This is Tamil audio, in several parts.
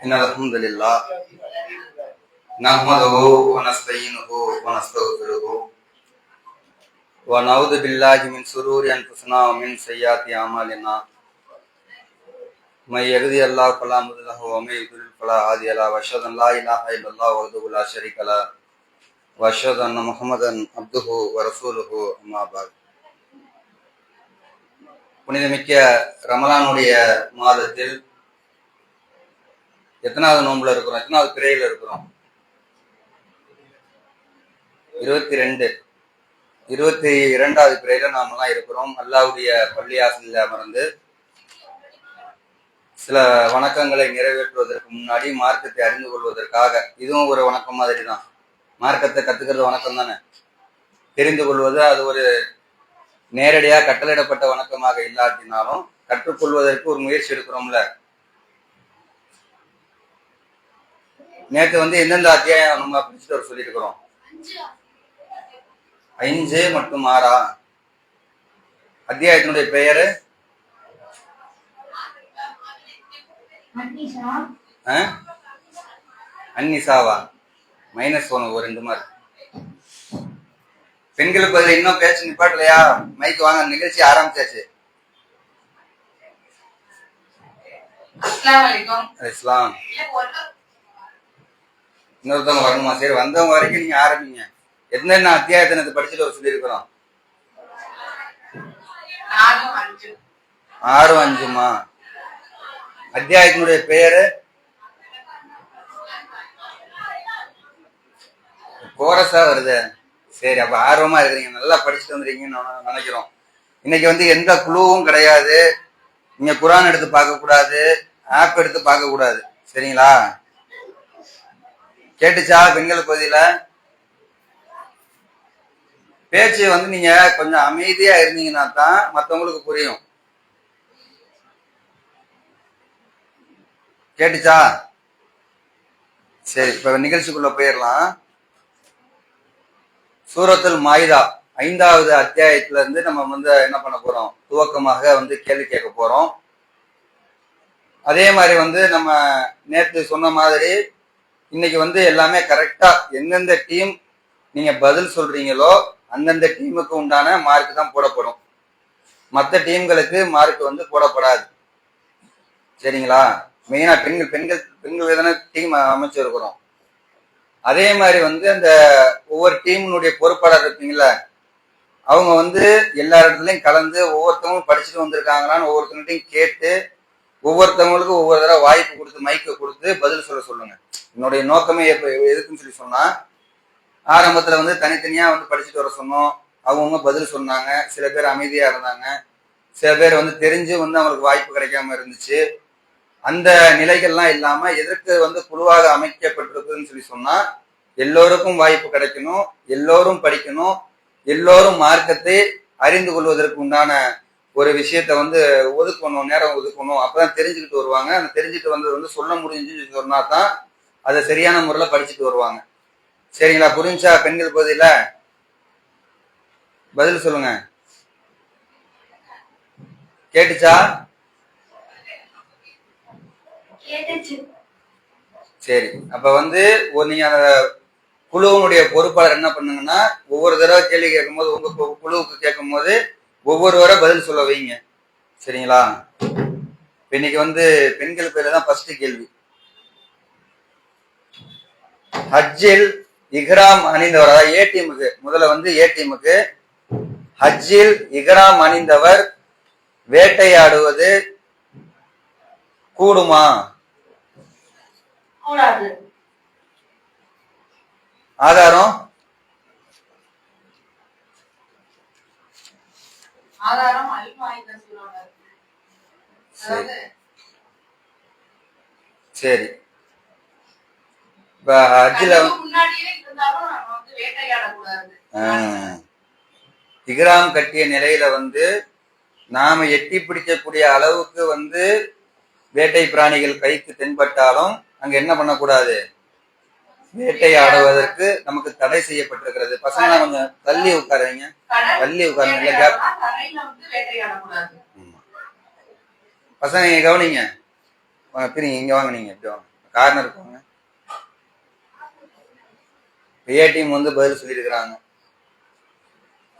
إن الحمد لله نحمده ونستعينه ونستغفره ونعوذ بالله من شرور أنفسنا ومن سيئات أعمالنا من يهده الله فلا مضل له ومن يضلل فلا هادي له وأشهد أن لا إله إلا الله وحده لا شريك له وأشهد أن محمدا عبده ورسوله أما بعد. புனிதமிக்க ரமலானுடைய மாதத்தில் எத்தனாவது நோன்புல இருக்கிறோம், எத்தனாவது பிறையில இருக்கிறோம்? 22வது பிறையில நாமெல்லாம் இருக்கிறோம். அல்லாஹ்வுடைய பள்ளியாசலில் அமர்ந்து சில வணக்கங்களை நிறைவேற்றுவதற்கு முன்னாடி மார்க்கத்தை அறிந்து கொள்வதற்காக, இதுவும் ஒரு வணக்கம் மாதிரி தான். மார்க்கத்தை கத்துக்கிறது வணக்கம் தானே. தெரிந்து கொள்வது அது ஒரு நேரடியாக கட்டளையிடப்பட்ட வணக்கமாக இல்லாட்டினாலும் கற்றுக்கொள்வதற்கு ஒரு முயற்சி எடுக்கிறோம்ல. நேற்று எந்தெந்த அத்தியாயம் நம்ம படிச்சுட்டு வர சொல்லியிருக்கிறோம்? 5 மற்றும் 6 அத்தியாயத்தினுடைய பெயரு அன்னிசாவா? -1 ஒரு 2 மார்க். பெண்களுக்கு பதில் இன்னும் பேச்சு நிப்பாட்டலையா? மைக்கு வாங்க, நிகழ்ச்சி ஆரம்பிச்சாச்சு. இஸ்லாம் இன்னொருத்தவங்க வரணுமா? சரி, வந்தவங்க வரைக்கும் நீங்க ஆரம்பிங்க. என்னென்ன அத்தியாயத்தை படிச்சுட்டு வர சொல்லி இருக்கிறோம்? 6, 5மா? அத்தியாயத்தினுடைய பெயரு கோரஸா வருது. சரி, அப்ப ஆர்வமா இருக்கிறீங்க, நல்லா படிச்சுட்டு வந்துருக்கீங்கன்னு நினைக்கிறோம். இன்னைக்கு எந்த குழுவும் கிடையாது. நீங்க குரான் எடுத்து பார்க்க கூடாது, ஆப் எடுத்து பார்க்க கூடாது. சரிங்களா? கேட்டுச்சா? பெண்கள் பகுதியில பேச்சு நீங்க கொஞ்சம் அமைதியா இருந்தீங்கன்னா தான் மற்றவங்களுக்கு புரியும். கேட்டுச்சா? சரி, இப்ப நிகழ்ச்சிக்குள்ள போயிடலாம். சூரத்துல் மாயிதா 5வது அத்தியாயத்துல இருந்து நம்ம என்ன பண்ண போறோம்? துவக்கமாக கேள்வி கேட்க போறோம். அதே மாதிரி நம்ம நேற்று சொன்ன மாதிரி இன்னைக்கு எல்லாமே கரெக்டா எந்தெந்த டீம் நீங்க பதில் சொல்றீங்களோ அந்தந்த டீமுக்கு உண்டான மார்க் தான் போடப்படும். மற்ற டீம்களுக்கு மார்க் போடப்படாது. சரிங்களா? மெயினா பெண்கள் எதனா டீம் அமைச்சிருக்கிறோம். அதே மாதிரி அந்த ஒவ்வொரு டீமுடைய பொறுப்பாளர் இருப்பீங்களா, அவங்க எல்லா இடத்துலயும் கலந்து ஒவ்வொருத்தவங்களும் படிச்சுட்டு வந்திருக்காங்களான்னு ஒவ்வொருத்தவங்கள்ட்டையும் கேட்டு ஒவ்வொருத்தவங்களுக்கும் ஒவ்வொரு தடவை வாய்ப்பு கொடுத்து மைக்கை கொடுத்து பதில் சொல்லுங்க. என்னுடைய நோக்கமே எதுக்குன்னு சொல்லி சொன்னா, ஆரம்பத்துல தனித்தனியா படிச்சுட்டு வர சொன்னோம். அவங்கவுங்க பதில் சொன்னாங்க. சில பேர் அமைதியா இருந்தாங்க, சில பேர் தெரிஞ்சு அவங்களுக்கு வாய்ப்பு கிடைக்காம இருந்துச்சு. அந்த நிலைகள்லாம் இல்லாம எதற்கு குழுவாக அமைக்கப்பட்டிருக்குன்னு சொல்லி சொன்னா, எல்லோருக்கும் வாய்ப்பு கிடைக்கணும், எல்லோரும் படிக்கணும், எல்லோரும் மார்க்கத்தை அறிந்து கொள்வதற்கு உண்டான ஒரு விஷயத்த ஒதுக்கணும், நேரம் ஒதுக்கணும். அப்பதான் தெரிஞ்சுக்கிட்டு வருவாங்க. அந்த தெரிஞ்சுட்டு வந்தது சொல்ல முடிஞ்சுன்னு சொன்னா தான் அதை சரியான முறையில படிச்சுட்டு வருவாங்க. சரிங்களா? புரிஞ்சா? பெண்கள் பகுதியில பதில் சொல்லுங்க. கேட்டுச்சா? சரி, அப்ப நீங்க அந்த குழுவினுடைய பொறுப்பாளர் என்ன பண்ணுங்கன்னா, ஒவ்வொரு தடவை கேள்வி கேட்கும் போது உங்க குழுவுக்கு கேட்கும் போது ஒவ்வொருவரை பதில் சொல்ல வைங்க. சரிங்களா? இன்னைக்கு பெண்கள் பேர்ல தான் ஃபர்ஸ்ட் கேள்வி. ஹஜ்ஜில் இஹ்ராம் அணிந்தவர், அதாவது ஏ டீமுக்கு முதல்ல ஏ டீமுக்கு ஹஜ்ஜில் இஹ்ராம் அணிந்தவர் வேட்டையாடுவது கூடுமா? ஆதாரம் சரி. இப்ப ஹஜ்ஜில இஹ்ராம் கட்டிய நிலையில நாம எட்டி பிடிக்கக்கூடிய அளவுக்கு வேட்டை பிராணிகள் கைக்கு தென்பட்டாலும் அங்க என்ன பண்ணக்கூடாது? வேட்டையாடுவதற்கு நமக்கு தடை செய்யப்பட்டிருக்கிறது. பசங்க கொஞ்சம் தள்ளி உட்காருங்க, தள்ளி உட்காருங்க. பசங்க கவனிங்க, பிரிங்க, இங்க வாங்க, நீங்க எப்படி வாங்க, காரணம் இருக்குங்க. ஏ டீம் வந்து பதில் சொல்லியிருக்கிறாங்க.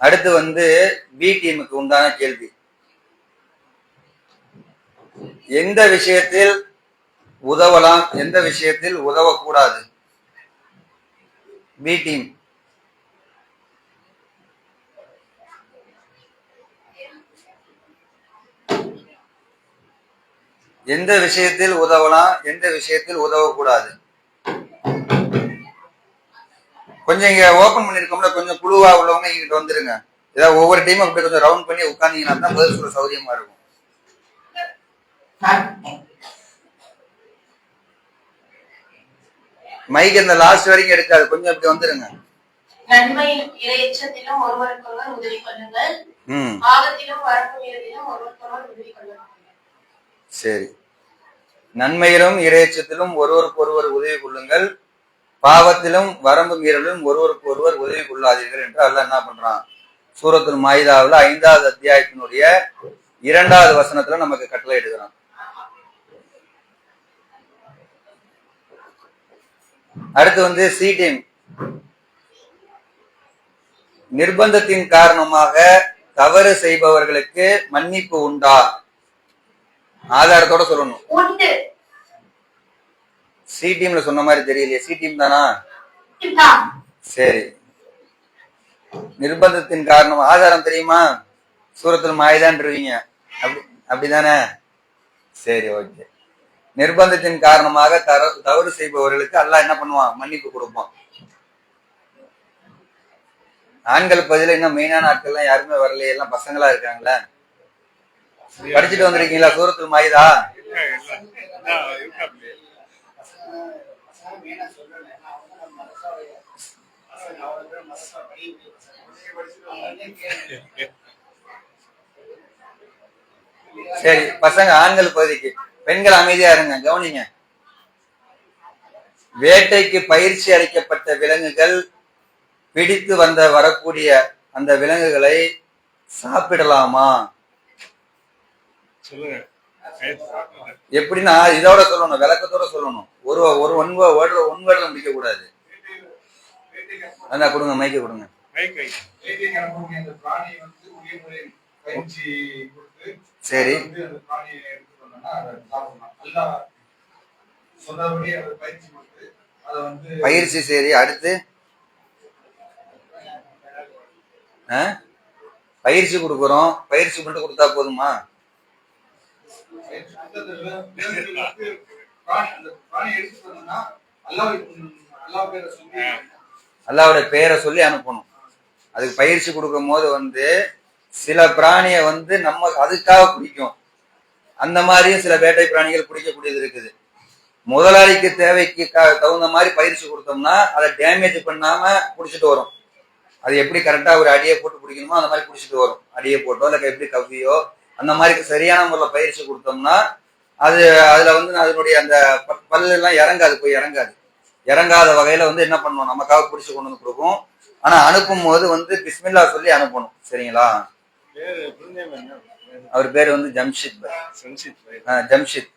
அடுத்து வந்து பி டீமுக்கு உண்டான கேள்வி. எந்த விஷயத்தில் உதவலாம், எந்த விஷயத்தில் உதவக்கூடாது? B team. எந்த விஷயத்தில் உதவலாம், எந்த விஷயத்தில் உதவக்கூடாது? கொஞ்சம் இங்க ஓபன் பண்ணிருக்கோம்ல, கொஞ்சம் குழுவா உள்ளவங்க இங்கிட்ட வந்துருங்க. ஏதாவது ஒவ்வொரு டீமும் அப்படி கொஞ்சம் ரவுண்ட் பண்ணி உட்கார்ந்தீங்கன்னா தான் பதில் சொல்ல சௌகரியமா இருக்கும். மைக் இந்த லாஸ்ட் வரைக்கும் எடுக்காது, கொஞ்சம் அப்படி வந்துருங்க. நன்மையும் இறையச்சத்திலும் ஒருவருக்கொருவர் உதவி கொள்ளுங்கள். ஆபத்திலும் வரப்பு மீறலிலும் ஒருவருக்கொருவர் உதவி கொள்ளுங்கள். சரி. நன்மையிலும் இறையச்சத்திலும் ஒருவருக்கு ஒருவர் உதவி கொள்ளுங்கள், பாவத்திலும் வரம்பு மீறலும் ஒருவருக்கு ஒருவர் உதவி கொள்ளாதீர்கள் என்று அல்லாஹ் என்ன பண்றான்? சூரத்துல் மாயிதாவுல 5வது அத்தியாயத்தினுடைய 2வது வசனத்துல நமக்கு கட்டளை எடுக்கிறான். அடுத்து வந்து சி டீம். நிர்பந்தத்தின் காரணமாக தவறு செய்பவர்களுக்கு மன்னிப்பு உண்டா? ஆதாரத்தோட சொல்லணும். சி டீம்ல சொன்ன மாதிரி தெரியலையே, சி டீம் தானா? சரி. நிர்பந்தத்தின் காரணம் ஆதாரம் தெரியுமா? சூரத்துல் மாயிதான்றீங்க, அப்படிதானே? சரி, ஓகே. நிர்பந்தத்தின் காரணமாக தவறு செய்பவர்களுக்கு அல்லாஹ் என்ன பண்ணுவான்? மன்னிப்பு கொடுப்பான். ஆண்கள் பதில இன்னும் மெயினான ஆட்கள்லாம் யாருமே வரலையே, எல்லாம் பசங்களா இருக்காங்களா? படிச்சுட்டு வந்திருக்கீங்களா சூரத்துல் மாயிதா? சரி, பசங்க ஆண்கள் பகுதிக்கு. பெண்கள் அமைதியா இருங்க, கவனிங்க. வேட்டைக்கு பயிற்சி அளிக்கப்பட்ட விலங்குகள் பிடித்து வரக்கூடிய அந்த விலங்குகளை சாப்பிடலாமா? எப்படின்னா இதோட சொல்லணும், விளக்கத்தோட சொல்லணும். ஒரு ஒன்வேர்ட்ல முடிக்க கூடாது. அதான் கொடுங்க, மைக்க கொடுங்க. சரி, பயிற்சி. சரி, அடுத்து பயிற்சி கொடுக்குறோம். பயிற்சி மட்டும் கொடுத்தா போதுமா? அல்லாஹ்வுடைய பெயரை சொல்லி அனுப்பணும். அதுக்கு பயிற்சி கொடுக்கும் போது வந்து சில பிராணிய வந்து நம்ம அதுக்காக பிடிக்கும். அந்த மாதிரியும் சில வேட்டை பிராணிகள் பிடிக்கக்கூடியது இருக்குது. முதலாளிக்கு தேவைக்கு தகுந்த மாதிரி பயிற்சி கொடுத்தோம்னா அதை டேமேஜ் பண்ணாம பிடிச்சிட்டு வரும். அது எப்படி கரெக்டா ஒரு அடியை போட்டு பிடிக்கணுமோ அந்த மாதிரி பிடிச்சிட்டு வரும். அடியை போட்டோ இல்லை எப்படி கவ்வியோ அந்த மாதிரி சரியான முறையில் பயிற்சி கொடுத்தோம்னா அதுல வந்து அதனுடைய அந்த பல்லு எல்லாம் இறங்காது, போய் இறங்காது. இறங்காத வகையில வந்து என்ன பண்ணணும், நமக்காக பிடிச்சு கொண்டு வந்து கொடுக்கும். ஆனா அனுப்பும் போது வந்து பிஸ்மில்லா சொல்லி அனுப்பணும். சரிங்களா? அவர் பேரு வந்து ஜம்ஷித். ஜம்ஷித்.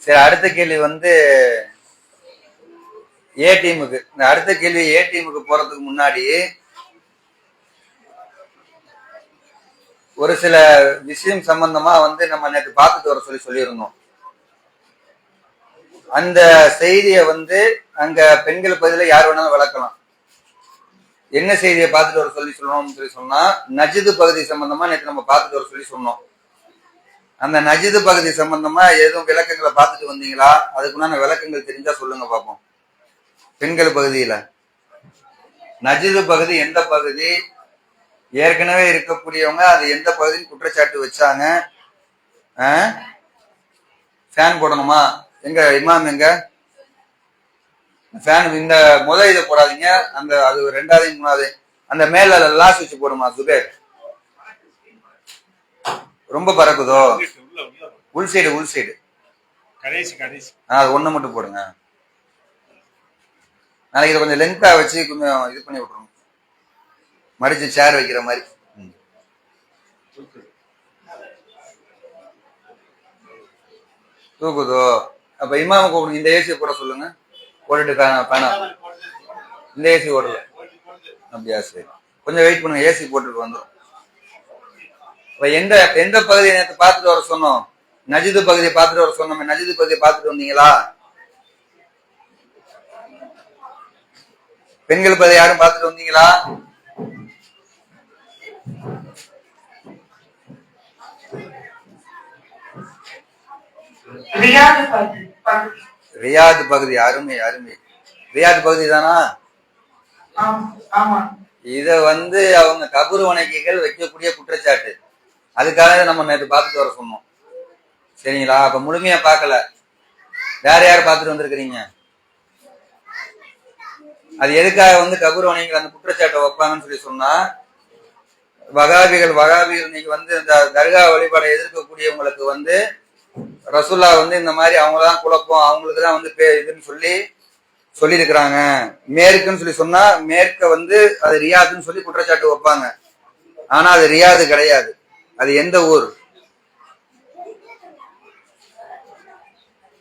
சரி, அடுத்த கேள்வி வந்து ஏ டீமுக்கு. இந்த அடுத்த கேள்வி ஏ டீமுக்கு போறதுக்கு முன்னாடி ஒரு சில விஷயம் சம்பந்தமா வந்து நம்ம நேற்று பார்த்துட்டு வர சொல்லியிருந்தோம். அந்த செய்தியை வந்து அங்க பெண்கள் பகுதியில யார் வேணாலும் விளக்கலாம். என்ன செய்தியை பார்த்துட்டு வர சொல்லணும்னு சொன்னா நஜிது பகுதி சம்பந்தமா நேற்று நம்ம பார்த்துட்டு வர சொன்னோம். அந்த நஜிது பகுதி சம்பந்தமா எதுவும் விளக்கங்களை பார்த்துட்டு வந்தீங்களா? அதுக்குண்டான விளக்கங்கள் தெரிஞ்சா சொல்லுங்க பார்ப்போம். பெண்கள் பகுதியில நஜிது பகுதி எந்த பகுதி, ஏற்கனவே இருக்கக்கூடியவங்க அது எந்த பகுதின்னு குற்றச்சாட்டு வச்சாங்க? ஃபேன் போடணுமா? எங்க இமாம் எங்க ஃபேன்? இந்த இதை போடாதீங்க, அந்த அது 2வது 3வது அந்த மேல லாஸ் வச்சு போடுமா சுபேர்? ரொம்ப பறக்குதோ? உள் சைடு அது ஒண்ணு மட்டும் போடுங்க. நாளைக்கு இதை கொஞ்சம் லென்த்தா வச்சு கொஞ்சம் இது பண்ணி விட்டுருங்க, மடிச்சு சேர் வைக்கிற மாதிரி. தூக்குதோ? அப்ப இமாம கூப்பிடுங்க, இந்த ஏசி போட சொல்லுங்க. போட்டுட்டு பேனா இந்த ஏசி ஓடல. அப்படியா? சரி, கொஞ்சம் வெயிட் பண்ணுங்க, ஏசி போட்டுட்டு வந்துடும். இப்ப எந்த எந்த பகுதியை நேற்று பார்த்துட்டு வர சொன்னோம்? நஜிது பகுதியை பார்த்துட்டு வர சொன்னோம். நஜிது பகுதியை பார்த்துட்டு வந்தீங்களா? பெண்கள் பகுதி யாரும் பார்த்துட்டு வந்தீங்களா? ரியாது பகுதி அருமை அருமை. ரியாது பகுதி தானா? இத அவங்க கபரு வணக்கிகள் வைக்கக்கூடிய குற்றச்சாட்டு. அதுக்காக நம்ம நேற்று பார்த்துட்டு வர சொன்னோம். சரிங்களா? அப்ப முழுமையா பார்க்கல. வேற யார் பார்த்துட்டு வந்திருக்கிறீங்க? அது எதுக்காக கபரு வணக்கிகள் அந்த குற்றச்சாட்டை வைப்பாங்கன்னு சொல்லி சொன்னா, வகாபிகள் இன்னைக்கு இந்த தர்கா வழிபாடை எதிர்க்கக்கூடியவங்களுக்கு ரசூல்லா இந்த மாதிரி அவங்கதான் குழப்பம், அவங்களுக்கு தான் இதுன்னு சொல்லி இருக்கிறாங்க. மேற்குன்னு சொல்லி சொன்னா மேற்க அது ரியாதுன்னு சொல்லி குற்றச்சாட்டு வைப்பாங்க. ஆனா அது ரியாது கிடையாது. அது எந்த ஊர்?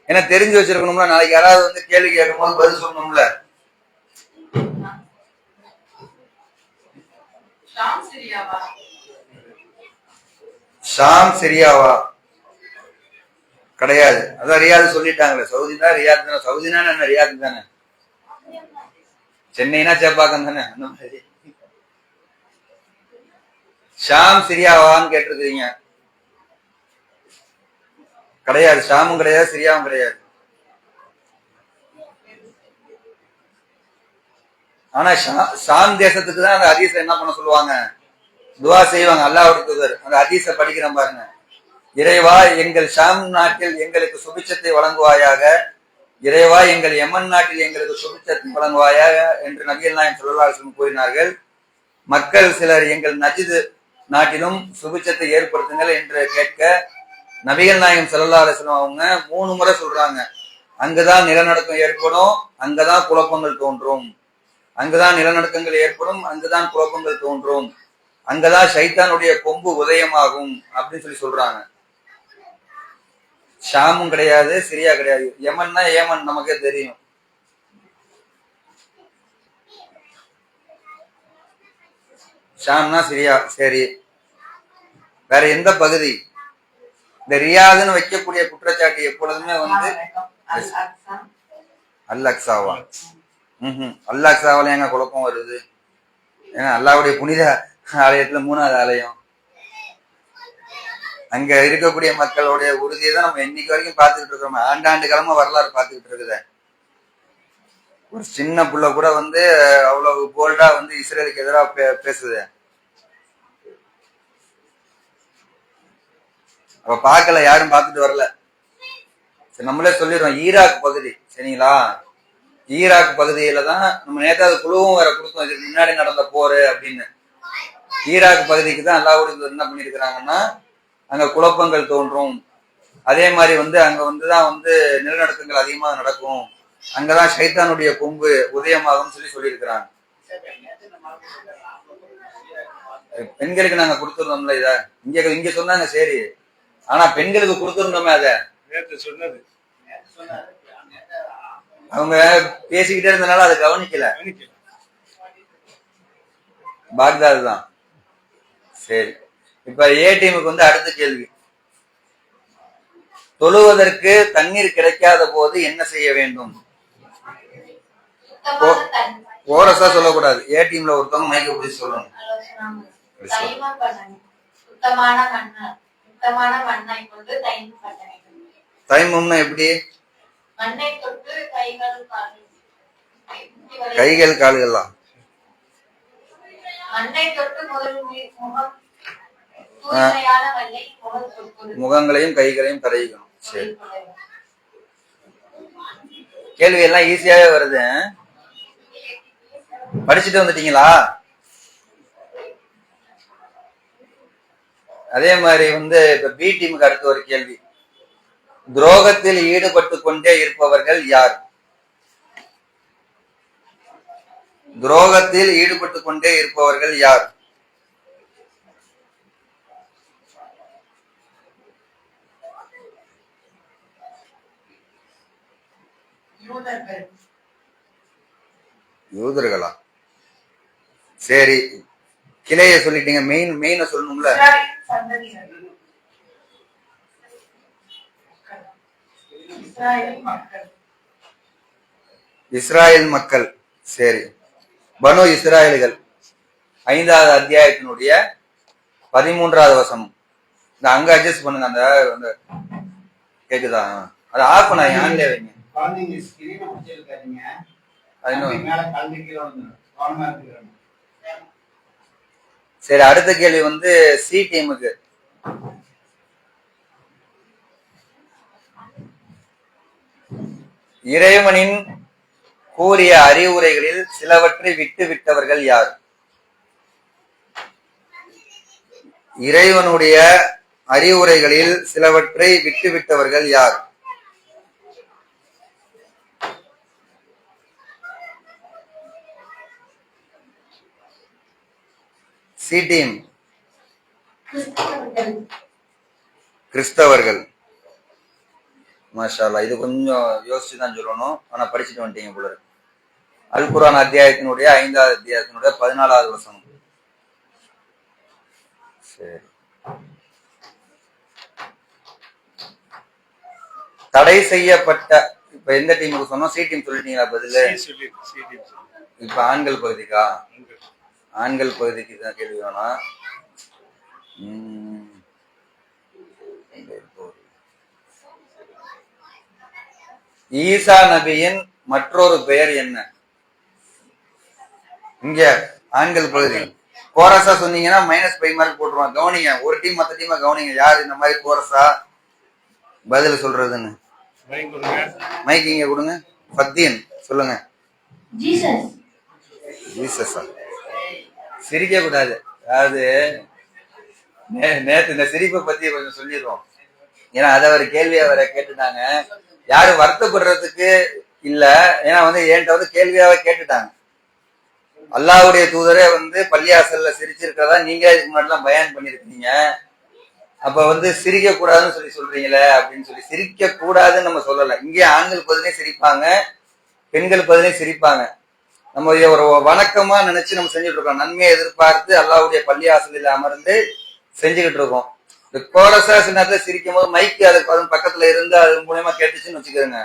ஏன்னா தெரிஞ்சு வச்சிருக்கணும்ல. நாளைக்கு யாராவது கேள்வி கேட்கும் போது பதில் சொல்லணும்ல. ஷாம் சிரியாவா? கிடையாது. அதான் ரியாது சொல்லிட்டாங்களே. சவுதினா ரியாது தானே. சவுதினா என்ன? ரியாது தானே. சென்னைனா சேப்பாக்கம் தானே. அந்த மாதிரி ஷாம் சிரியாவான்னு கேட்டிருக்கீங்க. கிடையாது. ஷாமும் கிடையாது, சிரியாவும் கிடையாது. ஆனா ஷாம் தேசத்துக்கு தான் அந்த ஹதீஸ என்ன பண்ண சொல்லுவாங்க? துவா செய்வாங்க. அல்லாஹ்வுடைய தூதர் அந்த ஹதீஸ படிக்கிறோம் பாருங்க. இறைவா, எங்கள் ஷாம் நாட்டில் எங்களுக்கு சுபிட்சத்தை வழங்குவாயாக. இறைவா, எங்கள் யமன் நாட்டில் எங்களுக்கு சுபிட்சத்தை வழங்குவாயாக என்று நபிகள் நாயகம் ஸல்லல்லாஹு அலைஹி வஸல்லம் கூறினார்கள். மக்கள் சிலர் எங்கள் நஜிது நாட்டிலும் சுபிட்சத்தை ஏற்படுத்துங்கள் என்று கேட்க நபிகள் நாயகம் ஸல்லல்லாஹு அலைஹி வஸல்லம் அவங்க 3 முறை சொல்றாங்க. அங்குதான் நிலநடுக்கம் ஏற்படும், அங்கதான் குழப்பங்கள் தோன்றும். அங்குதான் நிலநடுக்கங்கள் ஏற்படும், அங்குதான் குழப்பங்கள் தோன்றும். அங்கதான் ஷைத்தானுடைய கொம்பு உதயமாகும் அப்படின்னு சொல்றாங்க. ஷாமும் கிடையாது, சிரியா கிடையாது. யமன்னா ஏமன் நமக்கே தெரியும். ஷாம்னா சிரியா. சரி, வேற எந்த பகுதி? இந்த ரியாதுன்னு வைக்கக்கூடிய குற்றச்சாட்டு எப்பொழுதுமே அல் அக்ஸாவா? அல் அக்ஸாவில எங்க குழப்பம் வருது? ஏன்னா அல்லாஹ்வுடைய புனித ஆலயத்துல 3வது ஆலயம். அங்க இருக்கக்கூடிய மக்களுடைய உறுதியை தான் நம்ம இன்னைக்கு வரைக்கும் பார்த்துக்கிட்டு இருக்கிறோம். ஆண்டாண்டு காலமா வரலாறு பார்த்துக்கிட்டு இருக்குத. ஒரு சின்ன புள்ள கூட அவ்வளவு போல்டா இஸ்ரேலுக்கு எதிராக பேசுது. அப்ப பார்க்கல, யாரும் பார்த்துட்டு வரல. சரி, நம்மளே சொல்லிடுறோம். ஈராக் பகுதி, சரிங்களா? ஈராக் பகுதியில தான் நம்ம நேற்றாவது குழுவும் வேற கொடுத்தோம், இதுக்கு முன்னாடி நடந்த போரு அப்படின்னு. ஈராக் பகுதிக்கு தான் அல்லாஹ்வுடைய என்ன பண்ணிருக்கிறாங்கன்னா, அங்க குழப்பங்கள் தோன்றும். அதே மாதிரி அங்க தான் நிலநடுக்கங்கள் அதிகமாக நடக்கும். அங்கதான் ஷைத்தானுடைய கொம்பு உதயமாகும் சொல்லியிருக்கிறாங்க. பெண்களுக்கு நாங்க கொடுத்துருந்தோம்ல இத. இங்க சொன்னாங்க சரி, ஆனா பெண்களுக்கு கொடுத்துருந்தோமே அத சொன்னது. அவங்க பேசிக்கிட்டே இருந்தனால அதை கவனிக்கல. பாக்தாது தான். சரி, இப்ப ஏ டீமுக்கு அடுத்த கேள்வி. தொழுவதற்கு தண்ணீர் கிடைக்காத போது என்ன செய்ய வேண்டும்? ஓரஸா சொல்லக்கூடாது. ஏ டீம்ல ஒருத்தவங்க மைக்க பிடிச்சி சொல்லணும். தைமம்னா எப்படி? கைகள் கால்கள்லாம் முகங்களையும் கைகளையும் தடவிக்கணும். சரி, கேள்வி எல்லாம் ஈஸியாவே வருது. படிச்சுட்டு வந்துட்டீங்களா? அதே மாதிரி இப்ப பி டீமுக்கு அடுத்த ஒரு கேள்வி. துரோகத்தில் ஈடுபட்டு கொண்டே இருப்பவர்கள் யார்? துரோகத்தில் ஈடுபட்டு கொண்டே இருப்பவர்கள் யார்? யூதர்கள். யூதர்களா? சரி, கிளைய சொல்லிட்டீங்க, மெயின சொல்லணும்ல. இஸ்ராயேல் சந்ததியினர். இஸ்ராயேல் மக்கள். இஸ்ராயேல் மக்கள். சரி, பனு இஸ்ராயல்கள் 5வது அத்தியாயத்தினுடைய 13வது வசனம். இந்த அங்க அட்ஜஸ்ட் பண்ணுங்க. அந்த கேக்குதா? அது ஆஃப் பண்ண ஆன்லயே வைங்க. குழந்தைங்க ஸ்கிரீனை பிடிச்சிருக்காதீங்க. மேல கலந்து கீழே வந்து கவனமா இருக்கிறாங்க. சரி, அடுத்த கேள்வி வந்து சி டீமுக்கு. இறைவனின் கூறிய அறிவுரைகளில் சிலவற்றை விட்டு விட்டவர்கள் யார்? இறைவனுடைய அறிவுரைகளில் சிலவற்றை விட்டு விட்டவர்கள் யார்? C team. கிறிஸ்தவர்கள். மாஷா அல்லாஹ், இது கொஞ்சம் யோசிச்சுதான் சொல்லணும், ஆனா படிச்சுட்டு வந்துட்டீங்க போல இருக்கு. அல் குர்ஆன் அத்தியாயத்தினுடைய 5வது அத்தியாயத்தினுடைய 14வது வசனம். சரி, தடை செய்யப்பட்ட, இப்ப எந்த டீமுக்கு சொன்னோம்? சி டீம் சொல்லிட்டீங்களா பதில்? இப்ப ஆண்கள் பகுதிக்கா? ஆண்கள் பகுதிக்கு தான் கேள்வி வேணாம். ஈசா நபியின் மற்றொரு பெயர் என்ன? இங்க ஆண்கள் பகுதி. கோரஸா சொன்னீங்கன்னா -5 மார்க் போட்டுருவான். கவனிங்க, ஒரு டீம் மத்த டீமா கவனிங்க, யாரு இந்த மாதிரி கோரஸா பதில் சொல்றதுன்னு. மைக் இங்க கொடுங்க. ஃபத்தீன் சொல்லுங்க. ஜீசஸ். ஜீசஸா? சிரிக்க கூடாது. அதாவது நேத்து இந்த சிரிப்பை பத்தி கொஞ்சம் சொல்லிடுவோம். ஏன்னா அதை ஒரு கேள்வியா வேற கேட்டுட்டாங்க. யாரும் வருத்தப்படுறதுக்கு இல்ல, ஏன்னா வந்து என்கிட்ட வந்து கேள்வியாவே கேட்டுட்டாங்க. அல்லாஹ்வுடைய தூதரே வந்து பள்ளியாசல்ல சிரிச்சிருக்கிறதா நீங்க இதுக்கு முன்னாடி எல்லாம் பயான் பண்ணிருக்கீங்க. அப்ப வந்து சிரிக்க கூடாதுன்னு சொல்றீங்களே அப்படின்னு சொல்லி, சிரிக்க கூடாதுன்னு நம்ம சொல்லல. இங்கே ஆண்கள் பதிலே சிரிப்பாங்க, பெண்கள் பதிலே சிரிப்பாங்க. நம்ம ஒரு வணக்கமா நினைச்சு நம்ம செஞ்சுட்டு இருக்கோம். நன்மையை எதிர்பார்த்து அல்லாஹ்வுடைய பள்ளியாசலில் அமர்ந்து செஞ்சுக்கிட்டு இருக்கோம். இந்த கோரஸா சில நேரத்துல சிரிக்கும் போது மைக்கு அதுக்கு பக்கத்துல இருந்து அது மூலயமா கேட்டுச்சுன்னு வச்சுக்கிறோங்க,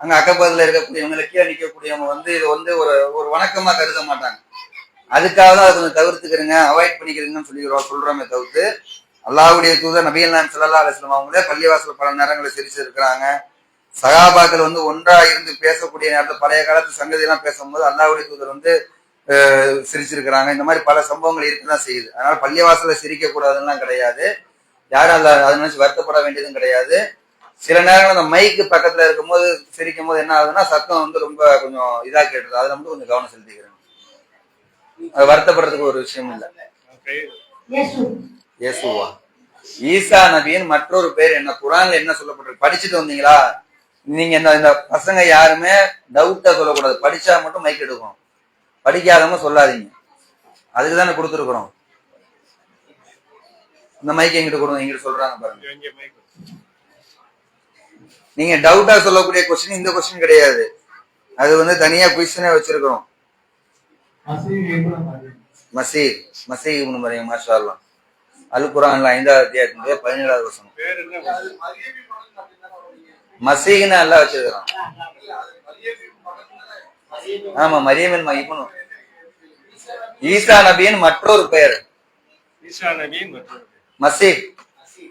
அங்க அக்கப்பகுதியில் இருக்கக்கூடியவங்க, கீழே நிற்கக்கூடியவங்க வந்து இது வந்து ஒரு வணக்கமா கருத மாட்டாங்க. அதுக்காக தான் அதை கொஞ்சம் தவிர்த்துக்கிறீங்க, அவாய்ட் பண்ணிக்கிறீங்கன்னு சொல்றோமே தவிர்த்து, அல்லாஹ்வுடைய தூதர் நபிகள் நாயகம் ஸல்லல்லாஹு அலைஹி வஸல்லம் அவங்களே பள்ளிவாசல் பல நேரங்களில் சிரிச்சு இருக்கிறாங்க. சகாபாக்கள் வந்து ஒன்றா இருந்து பேசக்கூடிய நேரத்தில் பழைய காலத்து சங்கதி எல்லாம் பேசும்போது அல்லாஹ்வுடைய தூதர் வந்து சிரிச்சிருக்கிறாங்க. இந்த மாதிரி பல சம்பவங்கள் இருக்குதான் செய்யுது. அதனால பள்ளிவாசல சிரிக்க கூடாதுலாம் கிடையாது. யாரும் அதை நினைச்சு வருத்தப்பட வேண்டியதும் கிடையாது. சில நேரங்கள் அந்த மைக்கு பக்கத்துல இருக்கும் போது சிரிக்கும் போது என்ன ஆகுதுன்னா சத்தம் வந்து ரொம்ப கொஞ்சம் இதா கேட்டுது. அதுல மட்டும் கொஞ்சம் கவனம் செலுத்திக்கிறேன். அது வருத்தப்படுறதுக்கு ஒரு விஷயம் இல்லை. இயேசுவா? ஈசா நபியின் மற்றொரு பேர் என்ன? குர்ஆன்ல என்ன சொல்லப்பட்டிருக்கு? படிச்சுட்டு வந்தீங்களா? நீங்க இந்த பசங்க யாருமே டவுட்டா சொல்லக்கூடாது. படிச்சா மட்டும் மைக் எடுக்கும், படிக்காதவங்க சொல்லாதீங்க. அதுக்கு தானே கொடுத்துருக்குறோம். இந்த மைக் எங்கிட்ட கொடுங்க, எங்கிட்ட சொல்றாங்க பாருங்க. நீங்க டவுட்டா சொல்லக்கூடிய கொஸ்டின் இந்த கொஸ்டின் கிடையாது, அது வந்து தனியா கொஸ்டினே வச்சிருக்கிறோம். மசீஹ் இப்னு மரியம். மாஷா அல்லாஹ். அல் குர்ஆன்ல 5வது அத்தியாயத்தினுடைய 17வது வசனம். மசீஹ்னு அல்லாஹ் வச்சிருக்கான். ஆமா, மரியமின் இப்னு. ஈசா நபியின் மற்றொரு பெயர்.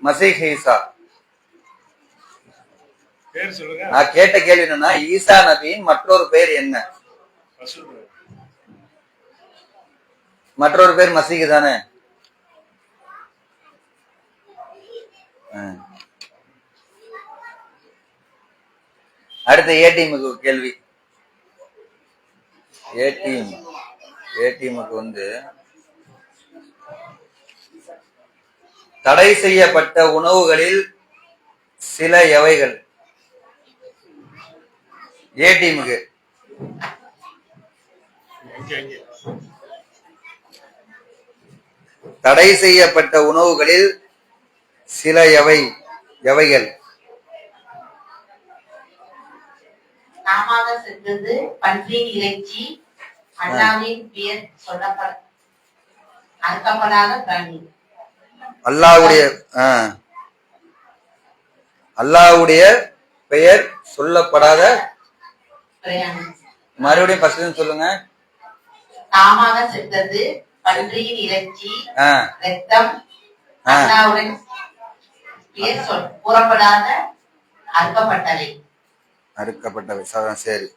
மசீஹ் ஈசா. நான் கேட்ட கேள்வி என்னன்னா, ஈசா நபியின் மற்றொரு பெயர் என்ன? மற்றொரு பேர் மசீஹ் தானே? அடுத்த ஏ டீமுக்கு கேள்வி. ஏ டீமுக்கு வந்து தடை செய்யப்பட்ட உணவுகளில் சில எவைகள்? ஏ டீமுக்கு தடை செய்யப்பட்ட உணவுகளில் சில எவைகள்? நாம பன்றியின் இறைச்சி அல்லாஹ்வின் பெயர் சொல்லப்பட அறுக்கப்படாத பிராணி. அல்லாஹ்வுடைய பெயர் சொல்லப்படாத பிரயாணி. மறுபடியும் ஃபர்ஸ்ட் சொல்லுங்க. தாமாக செத்தது, பன்றியின் இறைச்சி, ரத்தம், அல்லாஹ்வுடன் பெயர் கூறப்படாத அறுக்கப்பட்டவை. சரி.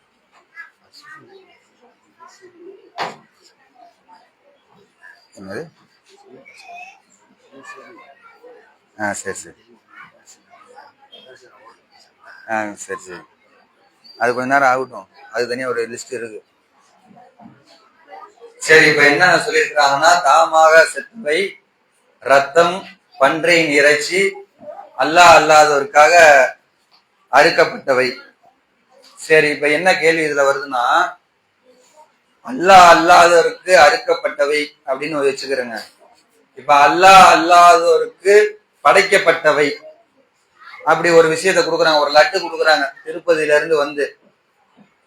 என்னது? சரி சரி. சரி சரி. அது கொஞ்ச நேரம் ஆகட்டும், அது தனியா ஒரு லிஸ்ட் இருக்கு. சரி, இப்ப என்ன சொல்லியிருக்கிறாங்கன்னா, தாமாக செத்தவை, ரத்தம், பன்றியின் இறைச்சி, அல்லாஹ் அல்லாதவருக்காக அறுக்கப்பட்டவை. சரி, இப்ப என்ன கேள்வி இதுல வருதுன்னா, அல்லாஹ் அல்லாதவருக்கு அறுக்கப்பட்டவை அப்படின்னு வச்சுக்கிறேங்க. இப்ப அல்லாஹ் அல்லாதவருக்கு படைக்கப்பட்டவை அப்படி ஒரு விஷயத்த கொடுக்குறாங்க, ஒரு லட்டு கொடுக்குறாங்க. திருப்பதியில இருந்து வந்து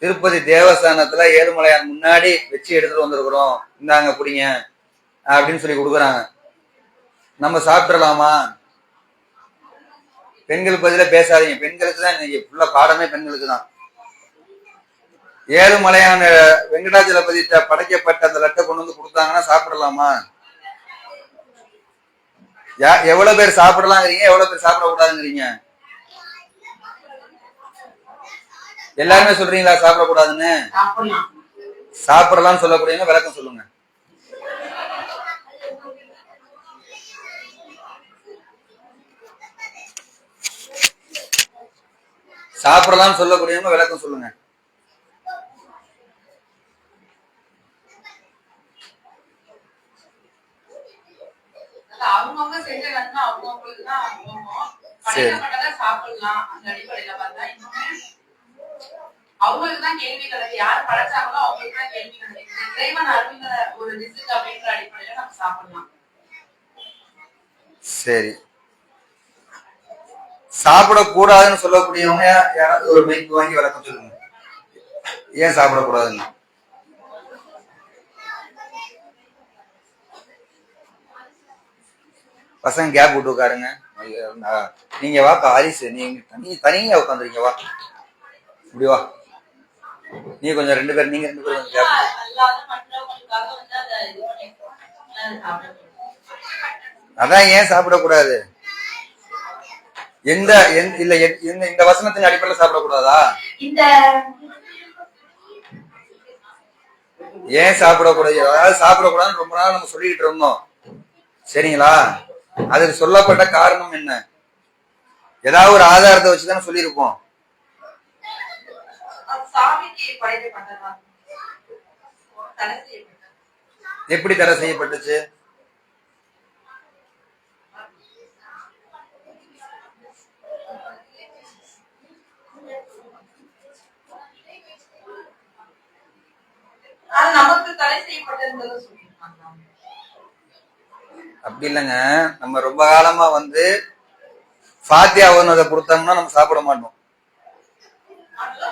திருப்பதி தேவஸ்தானத்துல ஏழுமலையான் முன்னாடி வச்சு எடுத்துட்டு வந்திருக்கிறோம், இந்தாங்க குடிங்க அப்படின்னு சொல்லி கொடுக்குறாங்க. நம்ம சாப்பிடலாமா? பெண்கள் பதில பேசாதீங்க, பெண்களுக்கு தான் இன்னைக்கு ஃபுல்லா பாடமே பெண்களுக்கு தான். ஏழுமலையான வெங்கடாச்சலபதி படைக்கப்பட்ட அந்த லட்டை கொண்டு வந்து கொடுத்தாங்கன்னா சாப்பிடலாமா? எவ்வளவு பேர் சாப்பிடலாங்கிறீங்க, எவ்வளவு பேர் சாப்பிட கூடாதுங்கிறீங்க? எல்லாருமே சொல்றீங்களா சாப்பிடக்கூடாதுன்னு? சாப்பிடலாம்னு சொல்லக்கூடியவங்க விளக்கம் சொல்லுங்க. சாப்பிடலாம்னு சொல்லக்கூடியவங்க விளக்கம் சொல்லுங்க. அவங்கவுங்க செஞ்ச நன்மை அவங்கவுங்களுக்கு தான் சாப்பிடலாம். அந்த அடிப்படையில பார்த்தா அவங்களுக்கு தான் கேள்வி கிடையாது. யார் படைச்சாங்களோ அவங்களுக்கு தான் கேள்வி கிடையாது. இறைவன் அருமையில ஒரு ரிஸ்க் அப்படின்ற அடிப்படையில நம்ம சாப்பிடலாம். சரி, சாப்பிடக்கூடாதுன்னு சொல்லக்கூடியவங்க யாராவது ஒரு மைக் வாங்கி விளக்கம் சொல்லுங்க, ஏன் சாப்பிடக்கூடாதுன்னு. பசங்க கேப் விட்டு உட்காருங்க. நீங்க வா ஹாரிஸ், நீங்க தனியா உட்காந்துருங்க, வா இப்படி வா. நீ கொஞ்சம் ரெண்டு பேரும், நீங்க ரெண்டு பேரும் கேப். அதான் ஏன் சாப்பிடக்கூடாது? எந்த இல்ல இந்த வசனத்தின் அடிப்படையில் சாப்பிடக்கூடாதா? ஏன் சாப்பிடக்கூடாது? அதாவது சாப்பிடக்கூடாதுன்னு ரொம்ப நாள் நம்ம சொல்லிக்கிட்டு இருந்தோம், சரிங்களா? அதுக்கு சொல்லப்பட்ட காரணம் என்ன? ஏதாவது ஒரு ஆதாரத்தை வச்சுதானே சொல்லியிருப்போம். எப்படி தடை செய்யப்பட்டுச்சு? அப்படி இல்லைங்க, நம்ம ரொம்ப காலமா வந்து ஃபாத்தியா ஓதுனதை கொடுத்தோம்னா நம்ம சாப்பிட மாட்டோம்.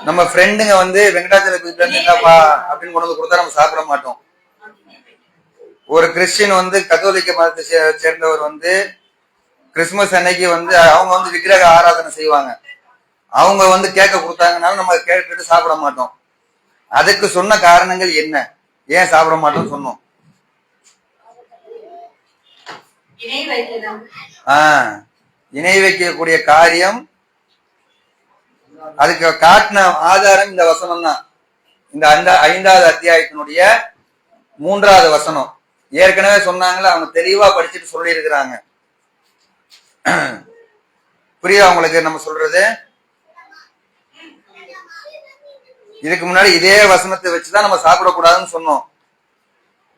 நம்ம ஃப்ரெண்டுங்க வந்து வெங்கடாச்சலபதி என்னப்பா அப்படின்னு கொண்டு வந்து கொடுத்தா நம்ம சாப்பிட மாட்டோம். ஒரு கிறிஸ்டின் வந்து கத்தோலிக்க மதத்தை சேர்ந்தவர் வந்து கிறிஸ்துமஸ் அன்னைக்கு வந்து அவங்க வந்து விக்கிரக ஆராதனை செய்வாங்க. அவங்க வந்து கேக்க கொடுத்தாங்கனாலும் நம்ம கேட்டுட்டு சாப்பிட மாட்டோம். அதுக்கு சொன்ன காரணங்கள் என்ன, ஏன் சாப்பிட மாட்டோம்னு சொன்னோம்? இணை வைக்கக்கூடிய காரியம், அதுக்கு காட்டின ஆதாரம் இந்த வசனம் தான். இந்த 5வது அத்தியாயத்தினுடைய 3வது வசனம். ஏற்கனவே சொன்னாங்களே, அவங்க தெளிவா படிச்சுட்டு சொல்லி இருக்கிறாங்க. புரியுதா உங்களுக்கு நம்ம சொல்றது? இதுக்கு முன்னாடி இதே வசனத்தை வச்சுதான் நம்ம சாப்பிடக்கூடாதுன்னு சொன்னோம்.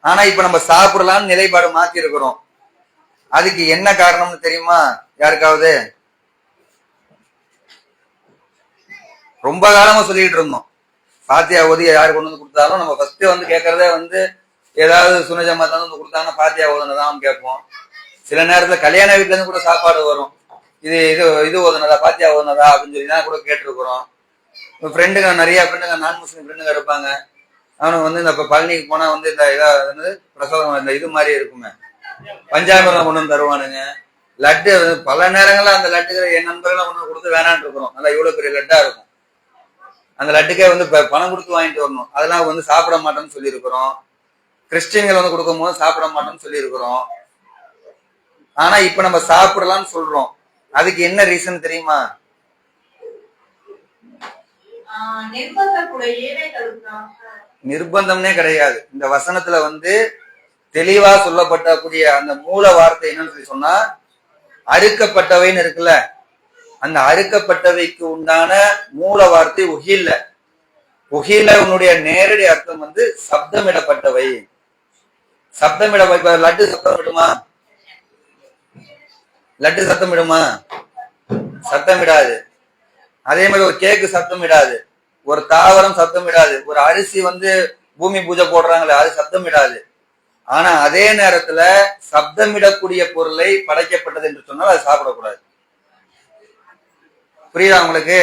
ஆனா இப்ப நம்ம சாப்பிடலாம்னு நிலைப்பாடு மாத்தி இருக்கிறோம். அதுக்கு என்ன காரணம்னு தெரியுமா யாருக்காவது? ரொம்ப காலமா சொல்லிட்டு இருந்தோம், பாத்தியா ஓதி யாரு கொண்டு வந்து கொடுத்தாலும் நம்ம ஃபர்ஸ்ட் வந்து கேட்கறதே வந்து ஏதாவது சுனஜமா தான் வந்து கொடுத்தாங்கன்னா பாத்தியா ஓதுனதான் கேட்போம். சில நேரத்துல கல்யாண வீட்டுல இருந்து கூட சாப்பாடு வரும், இது இது இது ஓதுனதா பாத்தியா ஓதுனதா அப்படின்னு சொல்லி தான் கூட கேட்டிருக்கிறோம். ஃப்ரெண்டுங்க நிறைய ஃப்ரெண்டுங்க நான் முஸ்லீம் ஃப்ரெண்டுங்க இருப்பாங்க. அவனுக்கு வந்து இந்த பழனிக்கு போனா வந்து இந்த இதாவது பிரசாதம் இந்த இது மாதிரி இருக்குமே பஞ்சாமிரம் கொண்டு வந்து தருவானுங்க. லட்டு பல நேரங்கள்ல அந்த லட்டுக்கு என் நண்பர்கள் கொண்டு கொடுத்து வேணான்னு இருக்கிறோம். நல்லா இவ்வளவு பெரிய லட்டா இருக்கும். அந்த லட்டுக்கே வந்து பணம் கொடுத்து வாங்கிட்டு வரணும். அதெல்லாம் வந்து சாப்பிட மாட்டோம்னு சொல்லி இருக்கிறோம். கிறிஸ்டின்கள் வந்து கொடுக்கும் போது சாப்பிட மாட்டோம்னு சொல்லி இருக்கிறோம். ஆனா இப்ப நம்ம சாப்பிடலாம்னு சொல்றோம். அதுக்கு என்ன ரீசன் தெரியுமா? நிர்பந்தம்னே கிடையாது. இந்த வசனத்துல வந்து தெளிவா சொல்லப்பட்டக்கூடிய அந்த மூல வார்த்தை என்னன்னு சொல்லி சொன்னா, அறுக்கப்பட்டவைன்னு இருக்குல்ல, அந்த அறுக்கப்பட்டவைக்கு உண்டான மூல வார்த்தை உகில்ல. உகில்ல உன்னுடைய நேரடி அர்த்தம் வந்து சப்தமிடப்பட்டவை. சப்தமிட லட்டு சத்தம் விடுமா? லட்டு சத்தம் விடுமா? சத்தம் விடாது. அதே மாதிரி ஒரு கேக்கு சத்தம் விடாது. ஒரு தாவரம் சத்தம் விடாது. ஒரு அரிசி வந்து பூமி பூஜை போடுறாங்களே அது சத்தம் விடாது. ஆனா அதே நேரத்துல சப்தமிடக்கூடிய பொருளை படைக்கப்பட்டது என்று சொன்னால் அது சாப்பிடக்கூடாது. புரியுதா உங்களுக்கு?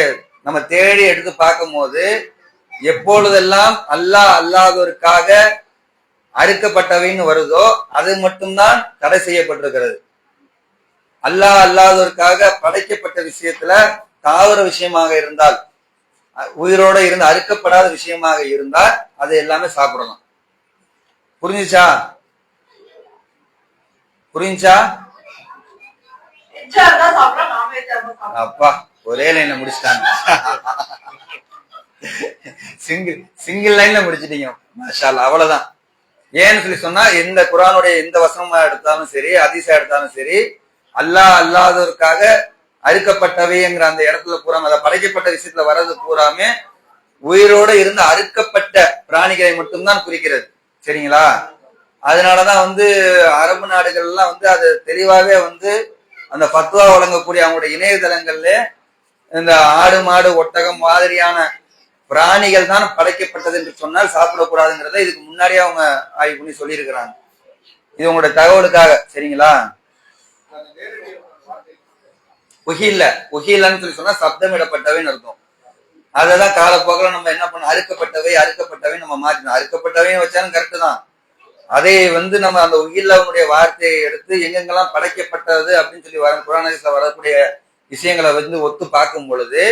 நம்ம தேடி எடுத்து பார்க்கும் போது எப்பொழுதெல்லாம் அல்லாஹ் அல்லாதவருக்காக அறுக்கப்பட்டவைன்னு வருதோ அது மட்டும்தான் தடை செய்யப்பட்டிருக்கிறது. அல்லாஹ் அல்லாதவருக்காக படைக்கப்பட்ட விஷயத்துல தாவர விஷயமாக இருந்தால், உயிரோட இருந்து அறுக்கப்படாத விஷயமாக இருந்தால் அது எல்லாமே சாப்பிடலாம். புரிஞ்சுச்சா? புரிஞ்சா? அப்பா ஒரே லைன்ல முடிச்சிட்டாங்க. சிங்கிள் லைன்ல முடிச்சிட்டீங்க. மாஷா அல்லாஹ். அவ்வளவுதான். ஏன்னு சொல்லி சொன்னா எந்த குர்ஆனுடைய எந்த வசனமா எடுத்தாலும் சரி, ஹதீஸா எடுத்தாலும் சரி, அல்லாஹ் அல்லாதவருக்காக அறுக்கப்பட்டவைங்கிற அந்த இடத்துல பூரா அதை படைக்கப்பட்ட விஷயத்துல வர்றது பூராமே உயிரோட இருந்து அறுக்கப்பட்ட பிராணிகளை மட்டும்தான் குறிக்கிறது. சரிங்களா? அதனாலதான் வந்து அரபு நாடுகள் எல்லாம் வந்து அது தெளிவாவே வந்து அந்த பத்வா வழங்கக்கூடிய அவங்களுடைய இணையதளங்கள்ல இந்த ஆடு மாடு ஒட்டகம் மாதிரியான பிராணிகள் தான் படைக்கப்பட்டது என்று சொன்னால் சாப்பிடக்கூடாதுங்கிறத இதுக்கு முன்னாடியே அவங்க ஆய்வு பண்ணி சொல்லியிருக்கிறாங்க. இது உங்களுடைய தகவலுக்காக. சரிங்களா? உகில்லன்னு சொல்லி சொன்னா சப்தமிடப்பட்டவைன்னு அர்த்தம். அததான் காலப்போக்கில் நம்ம என்ன பண்ண அறுக்கப்பட்டவை நம்ம மாற்றினோம். அறுக்கப்பட்டவைன்னு வச்சாலும் கரெக்டு தான். அதை வந்து நம்ம அந்த உகில்லவனுடைய வார்த்தையை எடுத்து எங்கெங்கெல்லாம் படைக்கப்பட்டது அப்படின்னு சொல்லி குர்ஆன்ல வரக்கூடிய விஷயங்களை வந்து ஒத்து பார்க்கும் பொழுது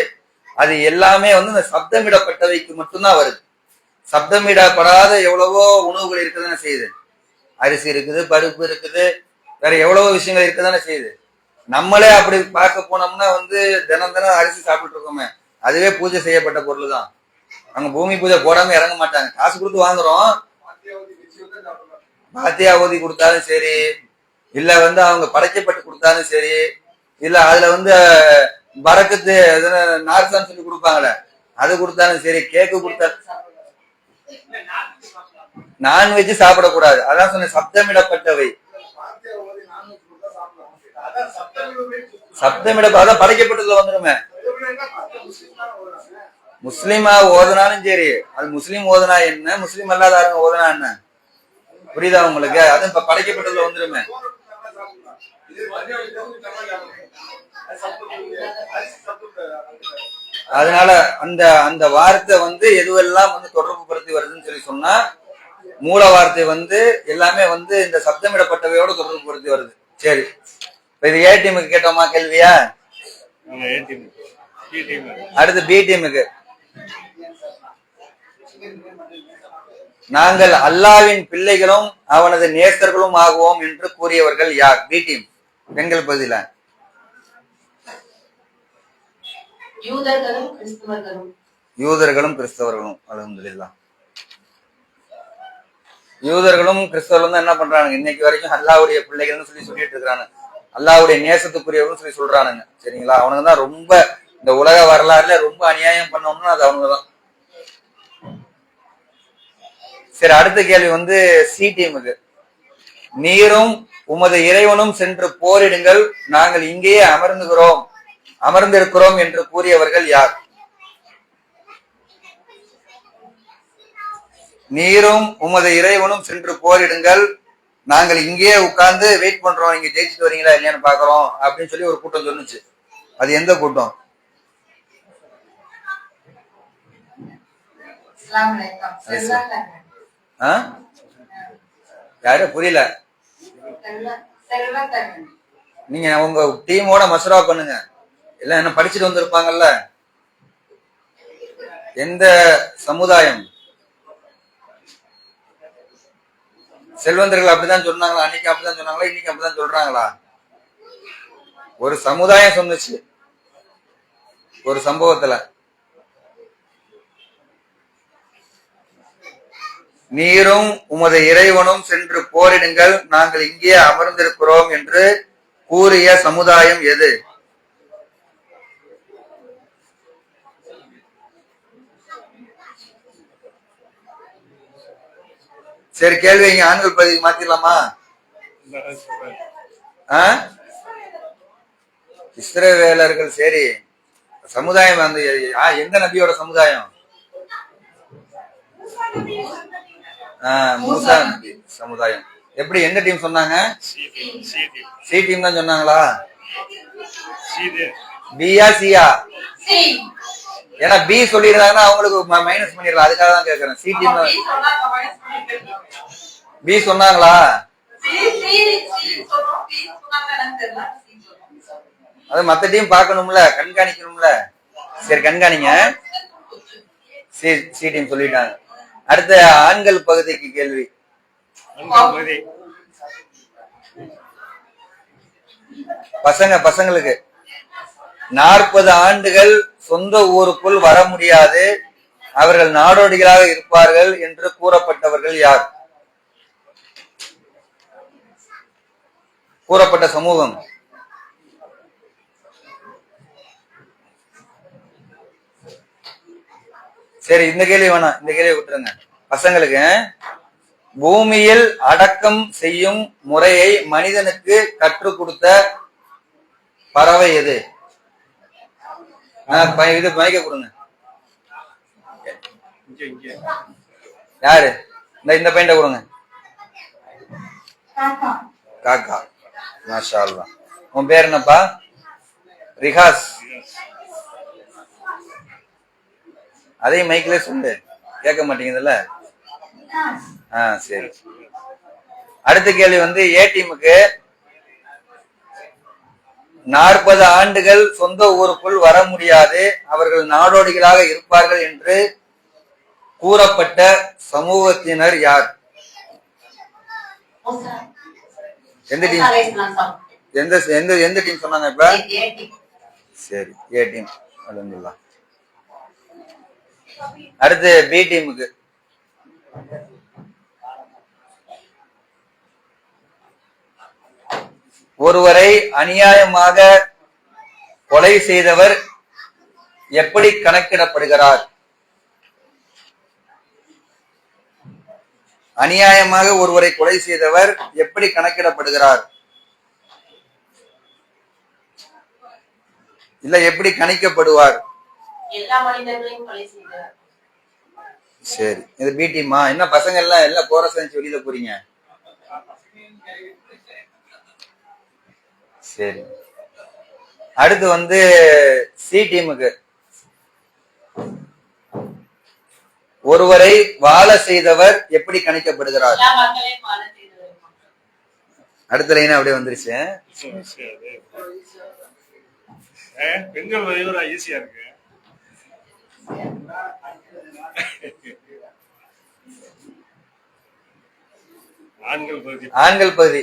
அது எல்லாமே வந்து இந்த சப்தமிடப்பட்டவைக்கு மட்டும்தான் வருது. சப்தமிடப்படாத எவ்வளவோ உணவுகள் இருக்குதானே செய்யுது. அரிசி இருக்குது, பருப்பு இருக்குது, வேற எவ்வளவோ விஷயங்கள் இருக்குதானே செய்யுது. நம்மளே அப்படி பார்க்க போனோம்னா வந்து தினம் அரிசி சாப்பிட்டு இருக்கோமே, அதுவே பூஜை செய்யப்பட்ட பொருள் தான். அங்க பூமி பூஜை போடாம இறங்க மாட்டாங்க. காசு கொடுத்து வாங்குறோம். பாத்தியா ஓதி கொடுத்தாலும் சரி, இல்ல வந்து அவங்க படைக்கப்பட்டு கொடுத்தாலும் சரி, இல்ல அதுல வந்து பறக்கத்து நார்சான்னு சொல்லி கொடுப்பாங்களே அது கொடுத்தாலும் சரி, கேக்கு கொடுத்தாலும் நான்வெஜ் சாப்பிடக்கூடாது. அதான் சொன்ன சப்தமிடப்பட்டவை. சப்தமிடப்படாத படைக்கப்பட்டதுல வந்துருமே. முஸ்லீமா ஓதுனாலும் சரி, அது முஸ்லீம் ஓதுனா என்ன, முஸ்லீம் அல்லாத ஓதுனா என்ன? புரியுதா உங்களுக்கு? அது இப்ப படைக்கப்பட்டதுல வந்துருமே. அதனால அந்த அந்த வார்த்தை வந்து எதுவெல்லாம் வந்து தொடர்பு படுத்தி வருதுன்னு சொல்லி சொன்னா மூல வார்த்தை வந்து எல்லாமே வந்து இந்த சப்தமிடப்பட்டவையோட தொடர்பு படுத்தி வருது. சரி, இது ஏ டீமுக்கு கேட்டோமா கேள்வியா? அடுத்து பி டீமுக்கு. நாங்கள் அல்லாஹ்வின் பிள்ளைகளும் அவனது நேசர்களும் ஆகுவோம் என்று கூறியவர்கள் யார்? பி டீம் பெண்கள் பகுதியில. யூதர்களும் கிறிஸ்தவர்களும். அல்ஹம்துலில்லாஹ். யூதர்களும் கிறிஸ்தவர்களும் தான் என்ன பண்றாங்க இன்னைக்கு வரைக்கும் அல்லாஹ்வுடைய பிள்ளைகள்னு சொல்லிட்டு இருக்கிறாங்க. அல்லாஹ்வுடைய நேசத்துக்குரியவர்கள் சொல்லி சொல்றானுங்க. சரிங்களா? அவனுங்க தான் ரொம்ப இந்த உலக வரலாறுல ரொம்ப அநியாயம் பண்ணோம்னா அது அவனுங்கதான். சரி, அடுத்த கேள்வி வந்து சி டீமுக்கு. நீரும் உமது இறைவனும் சென்று போரிடுங்கள், நாங்கள் இங்கேயே அமர்ந்திருக்கிறோம் என்று கூறியவர்கள் யார்? நீரும் உமது இறைவனும் சென்று போரிடுங்கள், நாங்கள் இங்கேயே உட்கார்ந்து வெயிட் பண்றோம், நீங்க ஜெயிச்சுட்டு வரீங்களா இல்லையான்னு பாக்குறோம் அப்படின்னு சொல்லி ஒரு கூட்டம் சொன்னுச்சு. அது எந்த கூட்டம்? ஆ? யாரு புரியல? நீங்க உங்க டீமோட மசூரா பண்ணுங்க. எல்லாம் என்ன படிச்சுட்டு வந்திருப்பாங்கல்ல. எந்த சமுதாயம்? செல்வந்தர்கள் அப்படிதான் சொன்னாங்களா? அன்னைக்கு அப்படிதான் சொன்னாங்களா? இன்னைக்கு அப்படிதான் சொல்றாங்களா? ஒரு சமுதாயம் சொன்னுச்சு ஒரு சம்பவத்துல. நீரும் உமது இறைவனும் சென்று போரிடுங்கள், நாங்கள் இங்கே அமர்ந்திருக்கிறோம் என்று கூறிய சமுதாயம் எது? சரி, கேள்வி இங்க ஆண்கள் பகுதிக்கு மாத்திரலாமா? இஸ்ரவேலர்கள். சரி, சமுதாயம் வந்து எந்த நபியோட சமுதாயம்? மூசா நபி சமுதாயம். எப்படி எந்த டீம் சொன்னாங்க? சி டீம் தான் சொன்னாங்களா? பியா சியா? ஏன்னா பி சொல்லிருந்தாங்கன்னா அவங்களுக்கு மைனஸ் பண்ணிடலாம், அதுக்காக தான் கேக்குறேன். சி டீம் பி சொன்னாங்களா? அது மத்த டீம் பார்க்கணும்ல, கண்காணிக்கணும்ல. சரி, கண்காணிங்க. சி டீம் சொல்லிட்டாங்க. அடுத்த ஆண்கள் பகுதிக்கு கேள்வி. பசங்களுக்கு 40 ஆண்டுகள் சொந்த ஊருக்குள் வர முடியாது, அவர்கள் நாடோடிகளாக இருப்பார்கள் என்று கூறப்பட்டவர்கள் யார்? கூறப்பட்ட சமூகம். சரி, இந்த கேள்வி வேணாம், இந்த கேள்வி விட்டுருங்க. பசங்களுக்கு பூமியில் அடக்கம் செய்யும் முறையை மனிதனுக்கு கற்றுக் கொடுத்த பறவை எது? இது மைக்க கொடுங்க. யாரு? இந்த பையன்ட கொடுங்க. காக்கா. மாஷா அல்லாஹ். உன் பேர் என்னப்பா? ரிஹாஸ். அதே மைக்ல சொல்லு, கேட்க மாட்டேங்குதுல்ல. சரி. அடுத்த கேள்வி வந்து ஏ டீமுக்கு. 40 ஆண்டுகள் சொந்த ஊருக்குள் வர முடியாது, அவர்கள் நாடோடிகளாக இருப்பார்கள் என்று கூறப்பட்ட சமூகத்தினர் யார்? எந்த டீம்? எந்த டீம் சொன்னாங்க இப்ப? சரி, ஏ டீம். அல்ஹம்துலில்லாஹ். அடுத்து பி டீமுக்கு. ஒருவரை அநியாயமாக கொலை செய்தவர் எப்படி கணக்கிடப்படுகிறார்? அநியாயமாக ஒருவரை கொலை செய்தவர் எப்படி கணக்கிடப்படுகிறார்? இல்ல, எப்படி கணிக்கப்படுவார்? எல்லா மனிதர்களையும் கொலை செய்தவர். சரி, இது பி டீமா? என்ன பசங்க எல்லாம் கோரஸ் வெளியில போறீங்க? சரி. அடுத்து வந்து சி டீமுக்கு. ஒருவரை வாழ செய்தவர் எப்படி கணிக்கப்படுகிறார்? அடுத்த லைன் அப்படியே வந்துருச்சு. பெண்கள் ஈஸியா இருக்கு. ஆண்கள் பகுதி.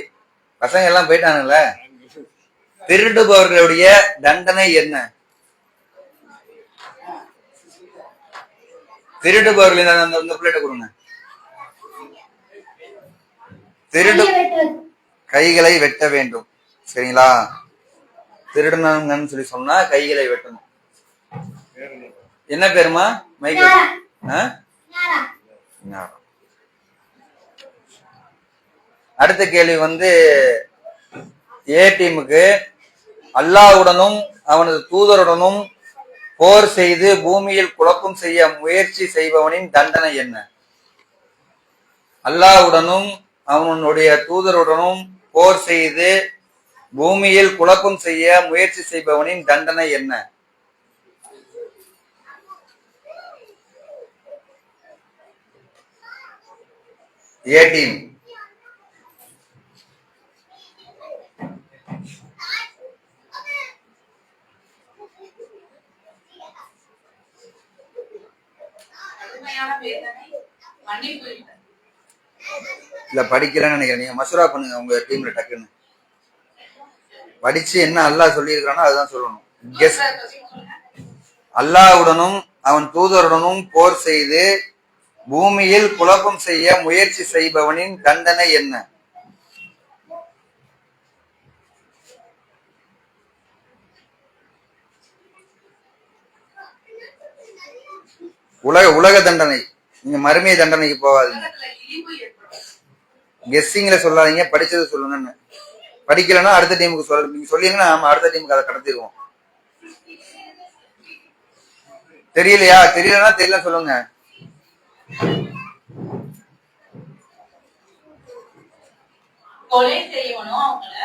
பசங்க எல்லாம் போயிட்டாங்கல்ல. திருடுபவர்களுடைய தண்டனை என்ன? திருடுபவர்கள் அந்த பிளேட்டை கொடுங்க. திருடு கைகளை வெட்ட வேண்டும். சரிங்களா? திருடனங்கன்னு சொல்லி சொன்னா கைகளை வெட்டணும். என்ன பேருமா? மைக்கேல். அடுத்த கேள்வி வந்து ஏ டீமுக்கு. அல்லாஹ்வுடனும் அவனது தூதருடனும் போர் செய்து பூமியில் குழப்பம் செய்ய முயற்சி செய்பவனின் தண்டனை என்ன? அல்லாஹ்வுடனும் அவனுடைய தூதருடனும் போர் செய்து பூமியில் குழப்பம் செய்ய முயற்சி செய்பவனின் தண்டனை என்ன? ஏ டீம். இல்ல படிக்கலன்னு நினைக்கிறேன். நீங்க மசூரா பண்ணுங்க உங்க டீம்ல டக்குன்னு. படிச்சு என்ன அல்லாஹ் சொல்லி இருக்கிறானோ அதுதான் சொல்லணும். கெஸ். அல்லாஹ்வுடனும் அவன் தூதருடனும் போர் செய்து பூமியில் குழப்பம் செய்ய முயற்சி செய்பவனின் தண்டனை என்ன? உலக தண்டனை. நீங்க மறுமை தண்டனைக்கு போகாதீங்க. கெஸ்ஸிங்ல சொல்லாதீங்க, படிச்சது சொல்லுங்கன்னு. படிக்கலன்னா அடுத்த டீமுக்கு சொல்ல. நீங்க சொல்லீங்கன்னா நாம அடுத்த டீமுக்கு அதை கடத்திடுவோம். தெரியலையா? தெரியலன்னா தெரியல சொல்லுங்க. கொலை செய்யணும் அவங்கள,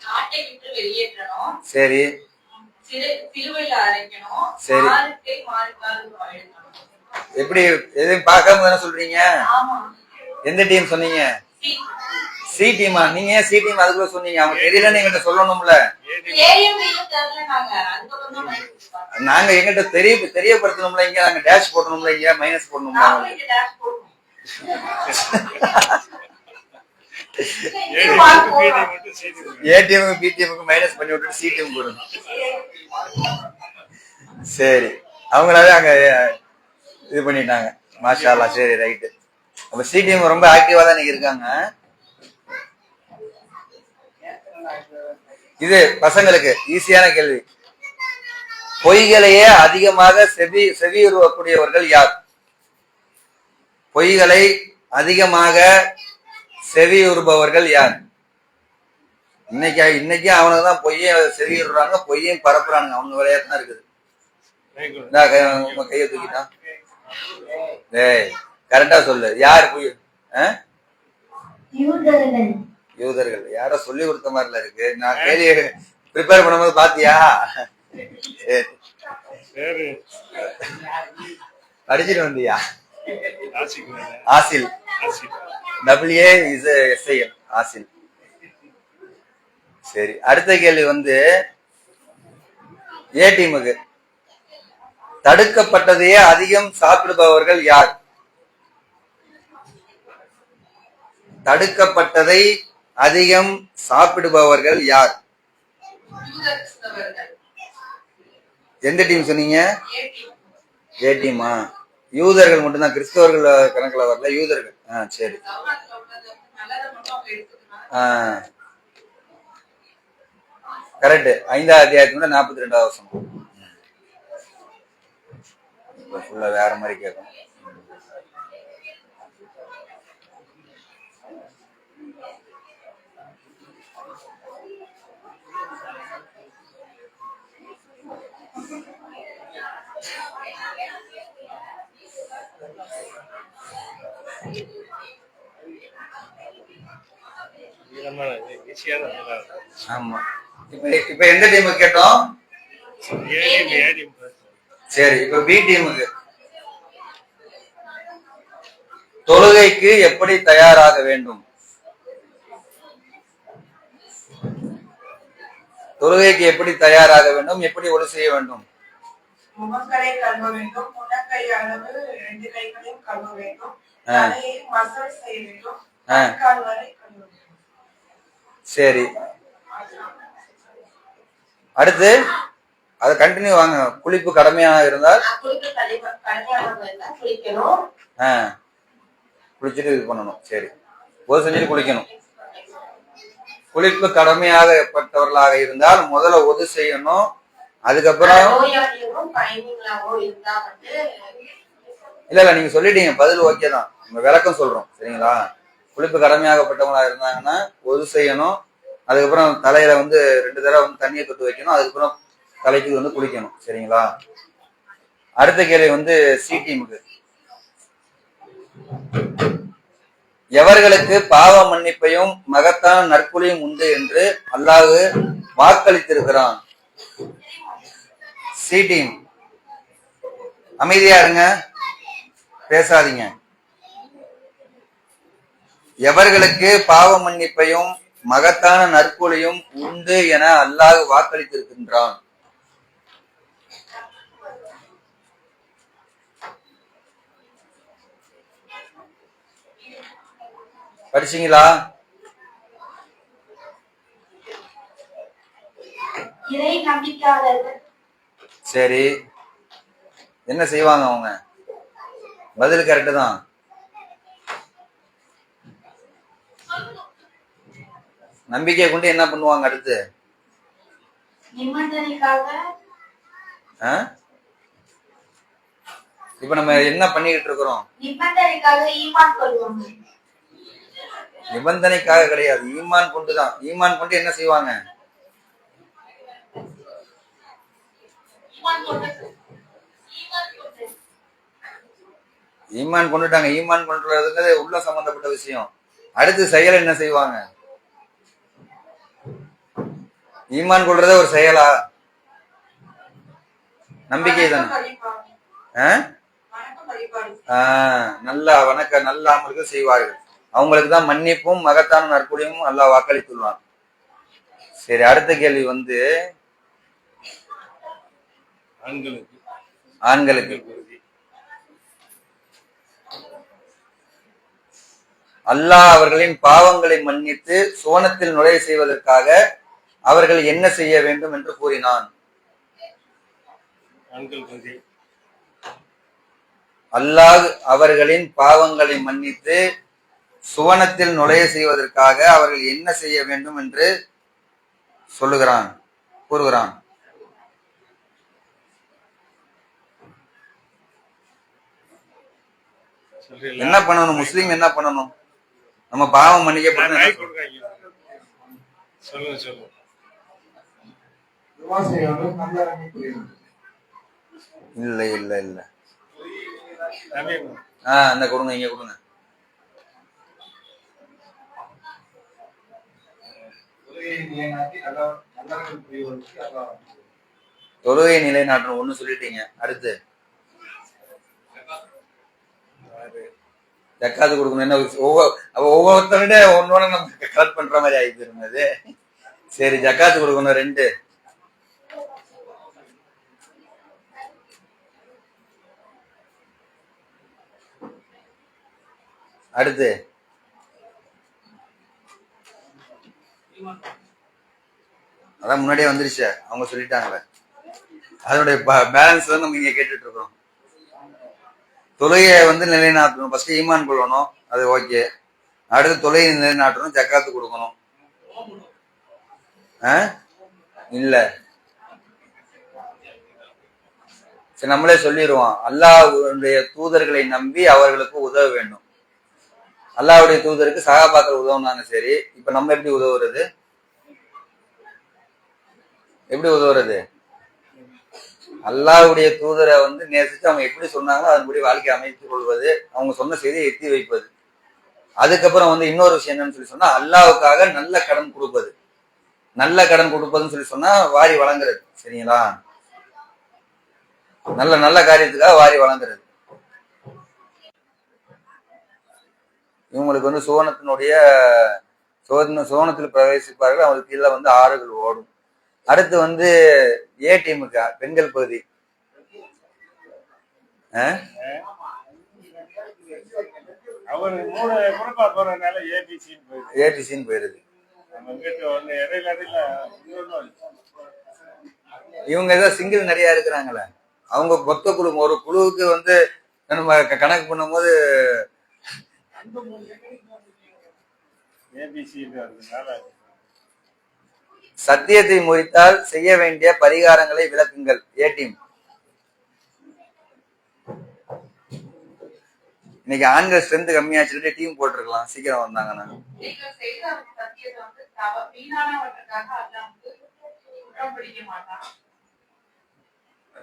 நாட்டை விட்டு வெளியேற்றணும், சரி சிலுவையில அரைக்கணும், சரி. மாறுக்கை மாறுக்கால் எழுதணும். எப்படி எதுவும் பார்க்காம தானே சொல்றீங்க? ஆமா. எந்த டீம் சொன்னீங்க? சி டீமா? நீங்க சி டீம் அதுக்குள்ள சொன்னீங்க. அவங்க தெரியல நீங்க சொல்லணும்ல. நாங்க எங்கிட்ட தெரியப்படுத்தணும்ல. இங்க நாங்க டேஷ் போடணும்ல, இங்க மைனஸ் போடணும்ல. ஏ டீமுக்கு பி டீமுக்கு மைனஸ் பண்ணி விட்டுட்டு சி டீம் போடணும். சரி, அவங்களாவே அங்க இது பண்ணிட்டாங்க. மாஷா அல்லாஹ். சரி, ரைட்டு. அப்ப சி டீம் ரொம்ப ஆக்டிவா தான் இன்னைக்கு இருக்காங்க. இது பசங்களுக்கு ஈஸியான கேள்வி. பொய்களையே அதிகமாக செவியுறுவக்கூடியவர்கள் யார்? பொய்களை அதிகமாக செவியுறுபவர்கள் யார்? இன்னைக்கு அவனுக்கு தான் பொய்யை செவியுறாங்க, பொய்யையும் பரப்புறானுங்க. அவனுக்கு விளையாட்டு தான் இருக்குது. கையை தூக்கிட்டான். டேய் கரெக்டா சொல்லு. யாரு பொய்? யூதர்கள். யாரோ சொல்லி கொடுத்த மாதிரில இருக்கு. நான் கேள்வி ப்ரிப்பேர் பண்ணும்போது பாத்தியா? படிச்சுட்டு வந்தியா? ஆசில். WASIL ஆசில். சரி, அடுத்த கேள்வி வந்து ஏ டீமுக்கு. தடுக்கப்பட்டதையே அதிகம் சாப்பிடுபவர்கள் யார்? தடுக்கப்பட்டதை அதிகம் சாப்பிடுபவர்கள் யார்? எந்த டீம் சொன்னீங்க? ஏ டீமா? யூதர்கள் மட்டும்தான், கிறிஸ்தவர்கள் கணக்குல வரல, யூதர்கள். சரி. கரெக்ட். 5ஆம் அத்தியாயத்துல 42வது வசனம். ஃபுல்லா வேற மாதிரி கேட்கும். ஆமா. இப்ப எந்த டீமுக்கு கேட்டோம்? சரி, இப்ப பி டீமுக்கு. தொழுகைக்கு எப்படி தயாராக வேண்டும்? தொழுகைக்கு எப்படி தயாராக வேண்டும்? எப்படி ஒழு செய்ய வேண்டும்? முகங்களை கழுவ வேண்டும். முன்னக்கை அளவு 2 கைகளையும் கழுவ வேண்டும். தலையை மசாஜ் செய்ய வேண்டும். கால் வரை கழுவ வேண்டும். சரி, அடுத்து அது கண்டினியூ வாங்க. குளிப்பு கடமையாக இருந்தால் குளிச்சுட்டு இது பண்ணணும். சரி, ஒரு செஞ்சுட்டு குளிக்கணும். குளிப்பு கடமையாகப்பட்டவர்களாக இருந்தால் முதல்ல ஒது செய்யணும். அதுக்கப்புறம் இல்ல நீங்க சொல்லிட்டீங்க, பதில் ஓகே தான். உங்க விளக்கம் சொல்றோம், சரிங்களா? குளிப்பு கடமையாகப்பட்டவங்களா இருந்தாங்கன்னா ஒது செய்யணும். அதுக்கப்புறம் தலையில வந்து 2 தடவை வந்து தண்ணியை தொட்டு வைக்கணும். அதுக்கப்புறம் தலைக்கு வந்து குளிக்கணும், சரிங்களா? அடுத்த கேள்வி வந்து சி டீமுக்கு. எவர்களுக்கு பாவ மன்னிப்பையும் மகத்தான நற்கூலியும் உண்டு என்று அல்லாஹ் வாக்களித்திருக்கிறான்? சி டீம் அமைதியா இருங்க, பேசாதீங்க. எவர்களுக்கு பாவ மன்னிப்பையும் மகத்தான நற்கூலியும் உண்டு என அல்லாஹ் வாக்களித்திருக்கின்றான். படிச்சீங்களா? இறை நம்பிக்கையாளர்கள் சரி, என்ன செய்வாங்க அவங்க? பதில் கரெக்டு தான். நம்பிக்கையை கொண்டு என்ன பண்ணுவாங்க அடுத்து? நிபந்தனைக்காக இப்ப நம்ம என்ன பண்ணிக்கிட்டு இருக்கிறோம்? நிபந்தனைக்காக ஈமான் கொள்வாங்க. நிபந்தனைக்காக கிடையாது, ஈமான் கொண்டுதான். ஈமான் கொண்டு என்ன செய்வாங்க? ஈமான் கொண்டுட்டாங்க. ஈமான் கொண்டுறதுக்கு உள்ள சம்பந்தப்பட்ட விஷயம். அடுத்து செயல் என்ன செய்வாங்க? ஈமான் கொள்றத ஒரு செயலா? நம்பிக்கை தானே. நல்ல வணக்க நல்ல அமல்கள் செய்வார்கள். அவங்களுக்கு தான் மன்னிப்பும் மகத்தான நற்கூலியும் அல்லாஹ் வாக்களித்துள்ளான். சரி, அடுத்த கேள்வி வந்து ஆண்களுக்கு அல்லாஹ் அவர்களின் பாவங்களை மன்னித்து சுவனத்தில் நுழைய செய்வதற்காக அவர்கள் என்ன செய்ய வேண்டும் என்று கூறினான்? அல்லாஹ் அவர்களின் பாவங்களை மன்னித்து சுவனத்தில் நுழைய செய்வதற்காக அவர்கள் என்ன செய்ய வேண்டும் என்று கூறுகிறான். என்ன பண்ணணும்? முஸ்லீம் என்ன பண்ணணும்? நம்ம பாவம் மன்னிக்கப்பட்ட இல்ல இல்ல இல்ல அந்த கொடுங்க, இங்க கொடுங்க. தொழுகை நிலைநாட்டணும் ஒண்ணு சொல்லிட்டீங்க. அடுத்து ஜக்காத்து கொடுக்கணும். என்ன ஒவ்வொருத்தருட ஒன்னோட நம்ம கலெக்ட் பண்ற மாதிரி ஆயிட்டு இருந்தது. சரி, ஜக்காத்து கொடுக்கணும் 2. அடுத்து அதான் முன்னாடியே வந்துருச்சு, அவங்க சொல்லிட்டாங்களே. அதனுடைய பேலன்ஸ் தான் நம்ம இங்க கேட்டுட்டு இருக்கோம். தொழுகையை வந்து நிலைநாட்டணும். ஃபர்ஸ்ட் ஈமான் கொள்ளணும், அது ஓகே. அடுத்து தொழுகையை நிலைநாட்டணும், ஜக்காத்து கொடுக்கணும். இல்ல சரி, நம்மளே சொல்லிடுவோம். அல்லாஹ்வுடைய தூதர்களை நம்பி அவர்களுக்கு உதவ வேண்டும். அல்லாஹ்வுடைய தூதருக்கு சகாபாக்கள் உதவுனாங்க. சரி, இப்ப நம்ம எப்படி உதவுறது? அல்லாஹ்வுடைய தூதரை வந்து நேசிச்சு அவங்க எப்படி சொன்னாங்களோ அதன்படி வாழ்க்கை அமைத்துக் கொள்வது, அவங்க சொன்ன செய்தியை எத்தி வைப்பது. அதுக்கப்புறம் வந்து இன்னொரு விஷயம் என்னன்னு சொல்லி சொன்னா, அல்லாஹ்வுக்காக நல்ல கடன் கொடுப்பது. நல்ல கடன் கொடுப்பதுன்னு சொல்லி சொன்னா வாரி வழங்குறது. சரிங்களா? நல்ல நல்ல காரியத்துக்காக வாரி வழங்குறது. இவங்களுக்கு வந்து சுவனத்தில் பிரவேசிப்பார்கள். அவங்களுக்கு கீழே வந்து ஆறுகள் ஓடும். அடுத்து வந்து ஏ டீமுக்கு பெண்கள் பகுதி. ஏபிசின்னு போயிருது. இவங்க ஏதோ சிங்கிள் நிறைய இருக்கிறாங்களே, அவங்க மொத்த குழு ஒரு குழுவுக்கு வந்து நம்ம கணக்கு பண்ணும்போது சத்தியத்தை முறித்தால் செய்ய வேண்டிய பரிகாரங்களை விளக்குங்கள். ஏ டீம். இன்னைக்கு ஆண்கள் ஸ்ட்ரென்த் கம்மியாச்சு, டீம் போட்டிருக்கலாம், சீக்கிரம் வந்தாங்கன்னா.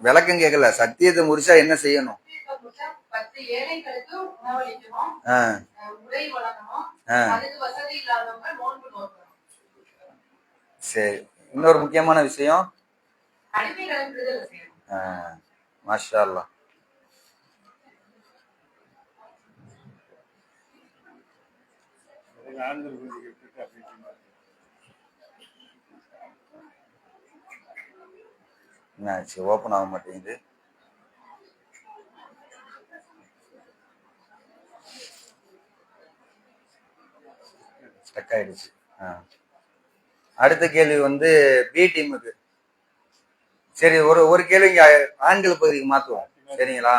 விளக்கம் கேட்கல. சத்தியத்தை முறிச்சா என்ன செய்யணும்? சரி, இன்னொரு முக்கியமான விஷயம். மாஷா அல்லாஹ். ஆண்கள் பகுதிக்கு விட்டுட்டு அப்படி என்னாச்சு ஓப்பன் ஆக மாட்டேங்குது. ஸ்டக் ஆயிடுச்சு. அடுத்த கேள்வி வந்து பி டீமுக்கு. சரி, ஒரு கேள்வி இங்க ஆண்கள் பகுதிக்கு மாத்துவோம். சரிங்களா?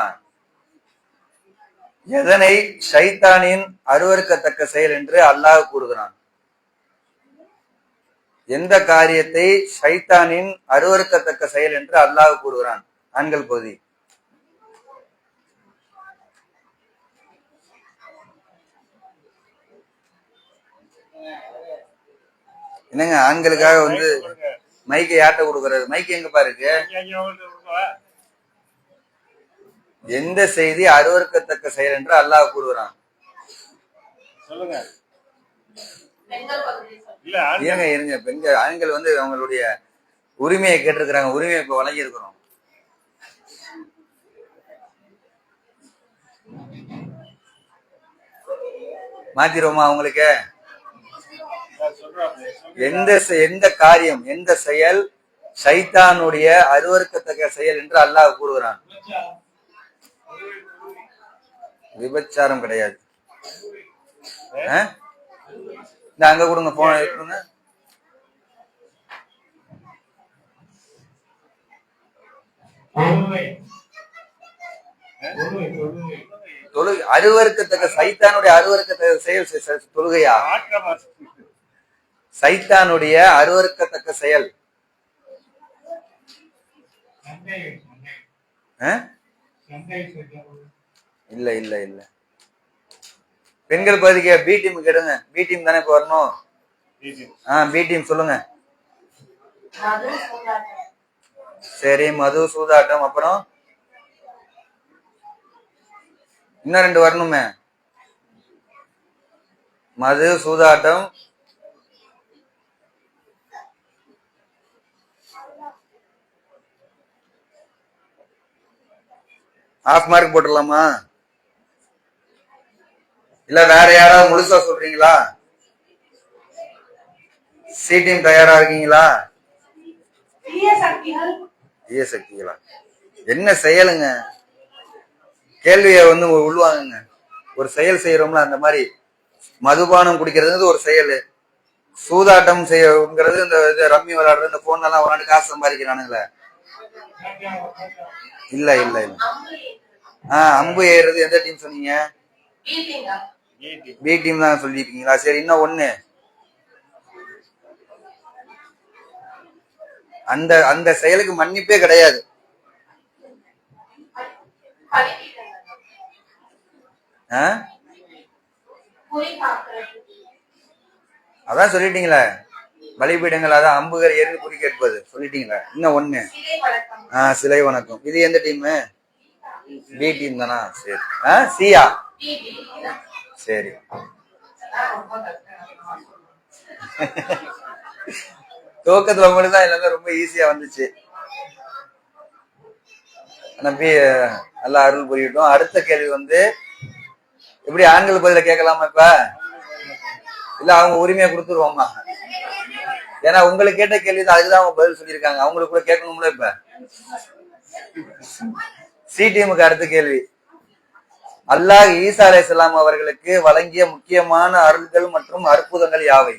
எதனை ஷைத்தானின் அருவருக்கத்தக்க செயல் என்று அல்லாஹ் கூறுகிறான்? எந்த காரியத்தை ஷைத்தானின் அருவருக்கத்தக்க செயல் என்று அல்லாஹ் கூறுகிறான்? ஆண்கள் பகுதி. என்னங்க ஆண்களுக்காக வந்து மைக்கை யார்ட்ட கொடுக்கறது? மைக் எங்க பாருக்கு? எந்த செய்தி அருவருக்கத்தக்க செயல் என்று அல்லாஹ் கூறுகிறான்? சொல்லுங்க. இருங்க பெண்கள் ஆண்கள் வந்து அவங்களுடைய உரிமையை கேட்டிருக்கிறாங்க. உரிமையை இப்ப வழங்கி இருக்கிறோம். மாத்திருவோமா அவங்களுக்கு? எந்த காரியம், எந்த செயல் ஷைத்தானுடைய அருவருக்கத்தக்க செயல் என்று அல்லாஹ் கூறுகிறான்? விபச்சாரம் கிடையாது. அங்க கொடுங்க போன கொடுங்க. அருவருக்கத்தக்க சைத்தானுடைய அருவருக்கத்தக்க செயல் தொழுகையா? சைத்தானுடைய அருவருக்கத்தக்க செயல் இல்ல இல்ல இல்ல. பெண்கள் பகுதிக்கு பி டீம் கேடுங்க. பி டீம் தானே இப்ப வரணும். பி டீம் சொல்லுங்க. சரி, மது, சூதாட்டம், அப்புறம் இன்னும் 2 வரணுமே. மது, சூதாட்டம், ஹாஃப் மார்க் போட்டுடலாமா? இல்ல வேற யாராவது முழுசா சொல்றீங்களா? சி டீம் தயாரா இருக்கீங்களா? தீய சக்திகளா? என்ன செயலுங்க? கேள்விய வந்து உள்வாங்குங்க. ஒரு செயல் செய்யறோம்ல, அந்த மாதிரி மதுபானம் குடிக்கிறது ஒரு செயல். சூதாட்டம் செய்யறது இந்த ரம்மி விளையாடுறது, இந்த போன் எல்லாம் விளையாண்டு காசு சம்பாதிக்கிறானுங்களே. இல்ல இல்ல இல்ல. அம்பு ஏறுறது எந்த டீம் சொன்னீங்க? பி டீம் தான் சொல்லிருக்கீங்களா? சரி, இன்னும் 1. அந்த செயலுக்கு மன்னிப்பே கிடையாது. அதான் சொல்லிட்டீங்களே, பலிபீடங்கள், அதான் அம்புகள் ஏறி குறி கேட்பது சொல்லிட்டீங்களா? இன்னும் 1. சிலை வணக்கம். இது எந்த டீம்? பி டீம் தானா? சரி. சியா? சரி. துவக்கத்துல உங்களுக்கு தான் எல்லாமே ரொம்ப ஈஸியா வந்துச்சு. நம்பி நல்லா அருள் புரியட்டும். அடுத்த கேள்வி வந்து எப்படி ஆண்கள் பதில கேட்கலாமா? இப்ப இல்ல அவங்க உரிமையை கொடுத்துருவோமா? ஏன்னா உங்களுக்கு கேட்ட கேள்வி தான், அதுக்குதான் அவங்க பதில் சொல்லியிருக்காங்க. அவங்களுக்கு கூட கேட்கணும்ல. இப்ப சி டீமுக்கு அடுத்த கேள்வி. அல்லாஹ் ஈசா அலைஹிஸ்ஸலாம் அவர்களுக்கு வழங்கிய முக்கியமான அருள்கள் மற்றும் அற்புதங்கள் யாவை?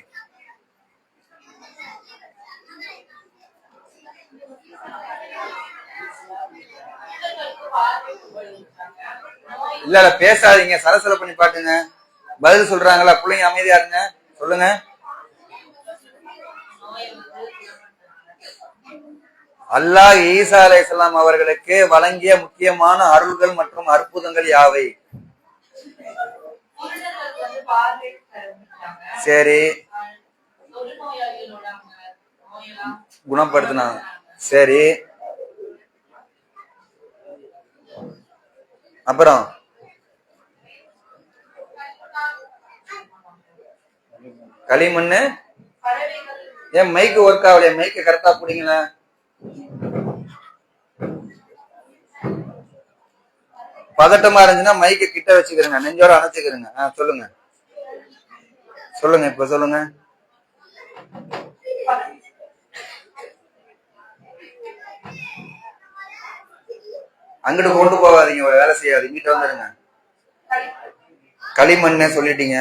இல்ல பேசாதீங்க, சலசல பண்ணி பாட்டுங்க. பதில் சொல்றாங்களா? பிள்ளைங்க அமைதியா இருங்க, சொல்லுங்க. அல்லாஹ் ஈசா அலைஹிஸ்ஸலாம் அவர்களுக்கு வழங்கிய முக்கியமான அருள்கள் மற்றும் அற்புதங்கள் யாவை? சரி, குணப்படுத்தினாங்க. சரி, அப்புறம் களிமண்ணு. ஏன் மைக்கு ஒர்க் ஆகலையா? மைக்கு கரெக்டா பிடிங்கள. பதட்டமா இருந்துச்சுன்னா மைக்க கிட்ட வச்சுக்கிறேங்க, நெஞ்சோட அணைச்சுக்கிறேங்க. சொல்லுங்க. சொல்லுங்க, இப்ப சொல்லுங்க. அங்கிட்டு கொண்டு போகாதீங்க, வேலை செய்யாது, இங்கிட்ட வந்துடுங்க. களிமண் சொல்லிட்டீங்க.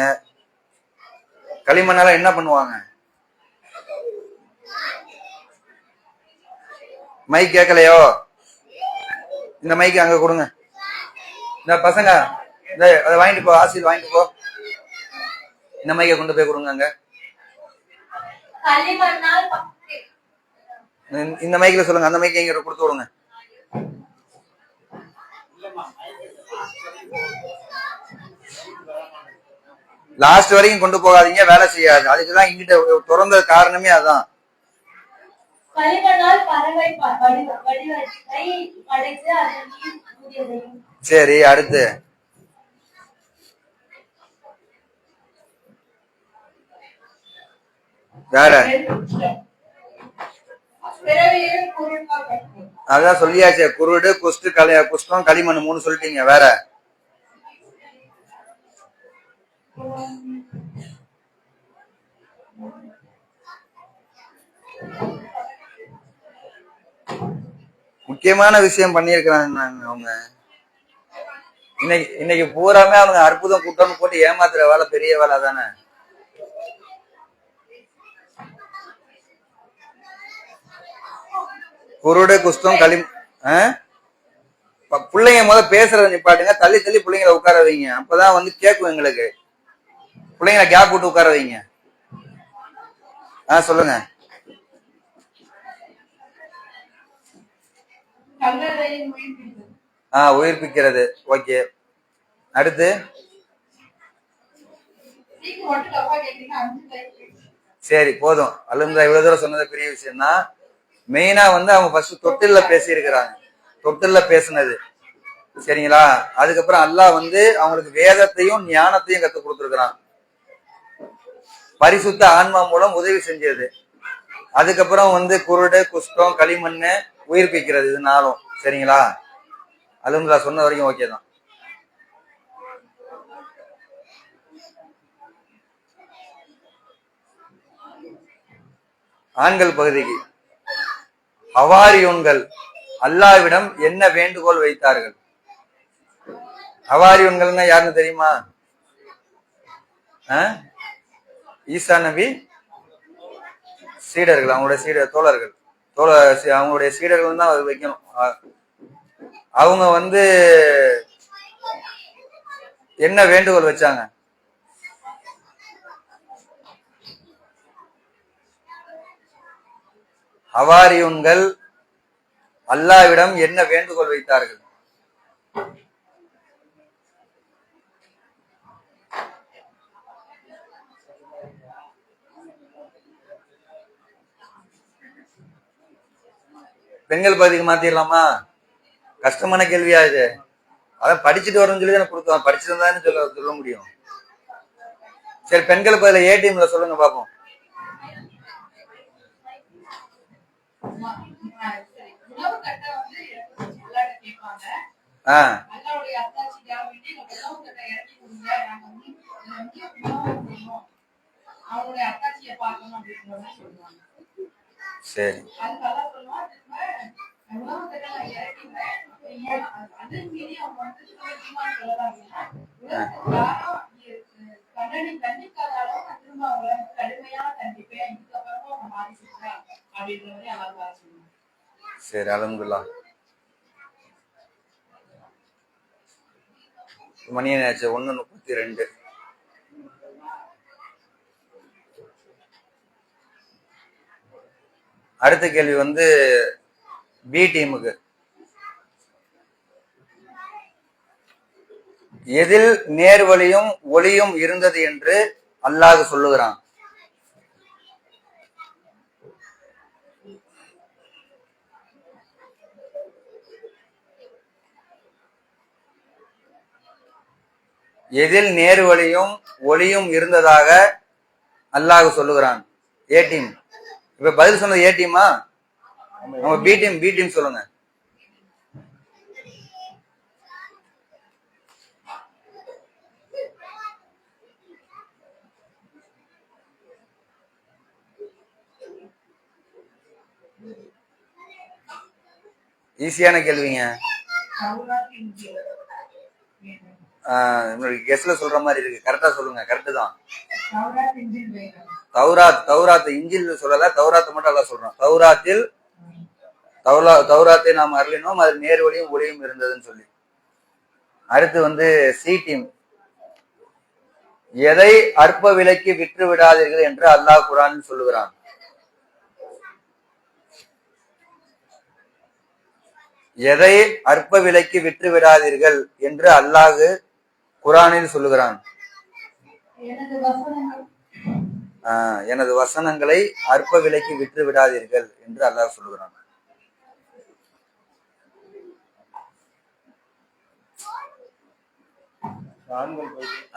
களிமண்ணால என்ன பண்ணுவாங்க? மைக் கேட்கலையோ? இந்த மைக்கு அங்க கொடுங்க. இந்த பசங்க அதை வாங்கிட்டு போ, ஆசிரியர் வாங்கிட்டு போ. இந்த மைக்கை கொண்டு போய் கொடுங்க அங்க. இந்த மைக்ல சொல்லுங்க, அந்த மைக்கை இங்க கொடுத்து விடுங்க. லாஸ்ட் வரைக்கும் கொண்டு போகாதீங்க, வேலை செய்யாது. அதுக்குதான் இங்கிட்ட திறந்த காரணமே அதான். சரி, அடுத்து வேற அதான் சொல்லியாச்சு. குருடு, குஷ்டம், களிமண் 3 சொல்லிட்டீங்க. வேற முக்கியமான விஷயம் பண்ணிருக்கிறாங்க அவங்க. இன்னைக்கு பூராமே அவங்க அற்புதம் கூட்டம்னு போட்டு ஏமாத்துற வேலை பெரிய வேலை தானே. குருடு, குஷ்டம், பிள்ளைங்க பேசுறத நிப்பாட்டுங்க. தள்ளி தள்ளி பிள்ளைங்களை உட்கார வைங்க, அப்பதான் கேட்கும் எங்களுக்கு. பிள்ளைங்களை கேப் விட்டு உட்கார வைங்க. சொல்லுங்க. உயிர்ப்பிக்கிறது. ஓகே, அடுத்து சரி போதும். அல்ல இவ்வளவு தூரம் சொன்னது பெரிய விஷயம் தான். மெயினா அவங்க ஃபர்ஸ்ட் தொட்டில்ல பேசி இருக்கிறாங்க. தொட்டில்ல பேசினது சரிங்களா. அதுக்கப்புறம் அல்லாஹ் அவங்களுக்கு வேதத்தையும் ஞானத்தையும் கற்றுக் கொடுத்துருக்கிறான். பரிசுத்த ஆன்மா மூலம் உதவி செஞ்சது. அதுக்கப்புறம் குருடு, குஷ்டம், களிமண்ணு உயிர்ப்பிக்கிறது. இது 4 சரிங்களா. அல்ஹம்துலில்லாஹ் சொன்ன வரைக்கும் ஓகே தான். ஆண்கள் பகுதிக்கு ஹவாரியூன்கள் அல்லாஹ்விடம் என்ன வேண்டுகோள் வைத்தார்கள்? ஹவாரியூன்கள்னா யாருன்னு தெரியுமா? ஈசா நபி சீடர்கள், அவங்களுடைய தோழர்கள், அவங்களுடைய சீடர்கள் தான் வைக்கணும். அவங்க என்ன வேண்டுகோள் வச்சாங்க? ஹவாரியூன்கள் அல்லாஹ்விடம் என்ன வேண்டுகோள் வைத்தார்கள்? பெண்கள் பகுதிக்கு மாத்திரலாமா? கஷ்டமான கேள்வியா இது. அதான் படிச்சுட்டு வரணும்னு சொல்லி தானே கொடுத்தோம். படிச்சுட்டு சொல்ல முடியும். சரி, பெண்கள் பகுதியில ஏ டீம்ல சொல்லுங்க பாப்போம். சரி, சரி, அல்ஹம்துலில்லாஹ். மணி என்னாச்சு? 1:32. அடுத்த கேள்வி பி டீமுக்கு. எதில் நேர்வழியும் ஒளியும் இருந்தது என்று அல்லாஹ் சொல்லுகிறான்? எதில் நேர்வழியும் ஒளியும் இருந்ததாக அல்லாஹ் சொல்லுகிறான்? ஏ டீம். இப்ப பதில் சொன்னது ஏ டீமா? பி டீம் சொல்லுங்க. ஈஸியான கேள்விங்க. தௌராத், இன்ஜீல். கெஸ்ல சொல்ற மாதிரி இருக்கு. கரெக்டா சொல்லுங்க. கரெக்ட் தான். தௌராத், இன்ஜீல், வேதம். தௌராத் இஞ்சில் சொல்லல, தௌராத்தை மட்டும் எல்லாம் சொல்றோம். தௌராத்தை நாம் அருளினோம், அது நேர்வழியும் ஒளியும் இருந்ததுன்னு சொல்லி. அடுத்து வந்து சி டீம். எதை அற்ப விலைக்கு விற்று விடாதீர்கள் என்று அல்லாஹ் குர்ஆனில் சொல்லுகிறான். எதை அற்ப விலைக்கு விற்று விடாதீர்கள் என்று அல்லாஹ் குர்ஆனில் சொல்லுகிறான். எனது வசனங்களை அற்ப விலைக்கு விற்று விடாதீர்கள் என்று அல்லாஹ் சொல்லுகிறான்.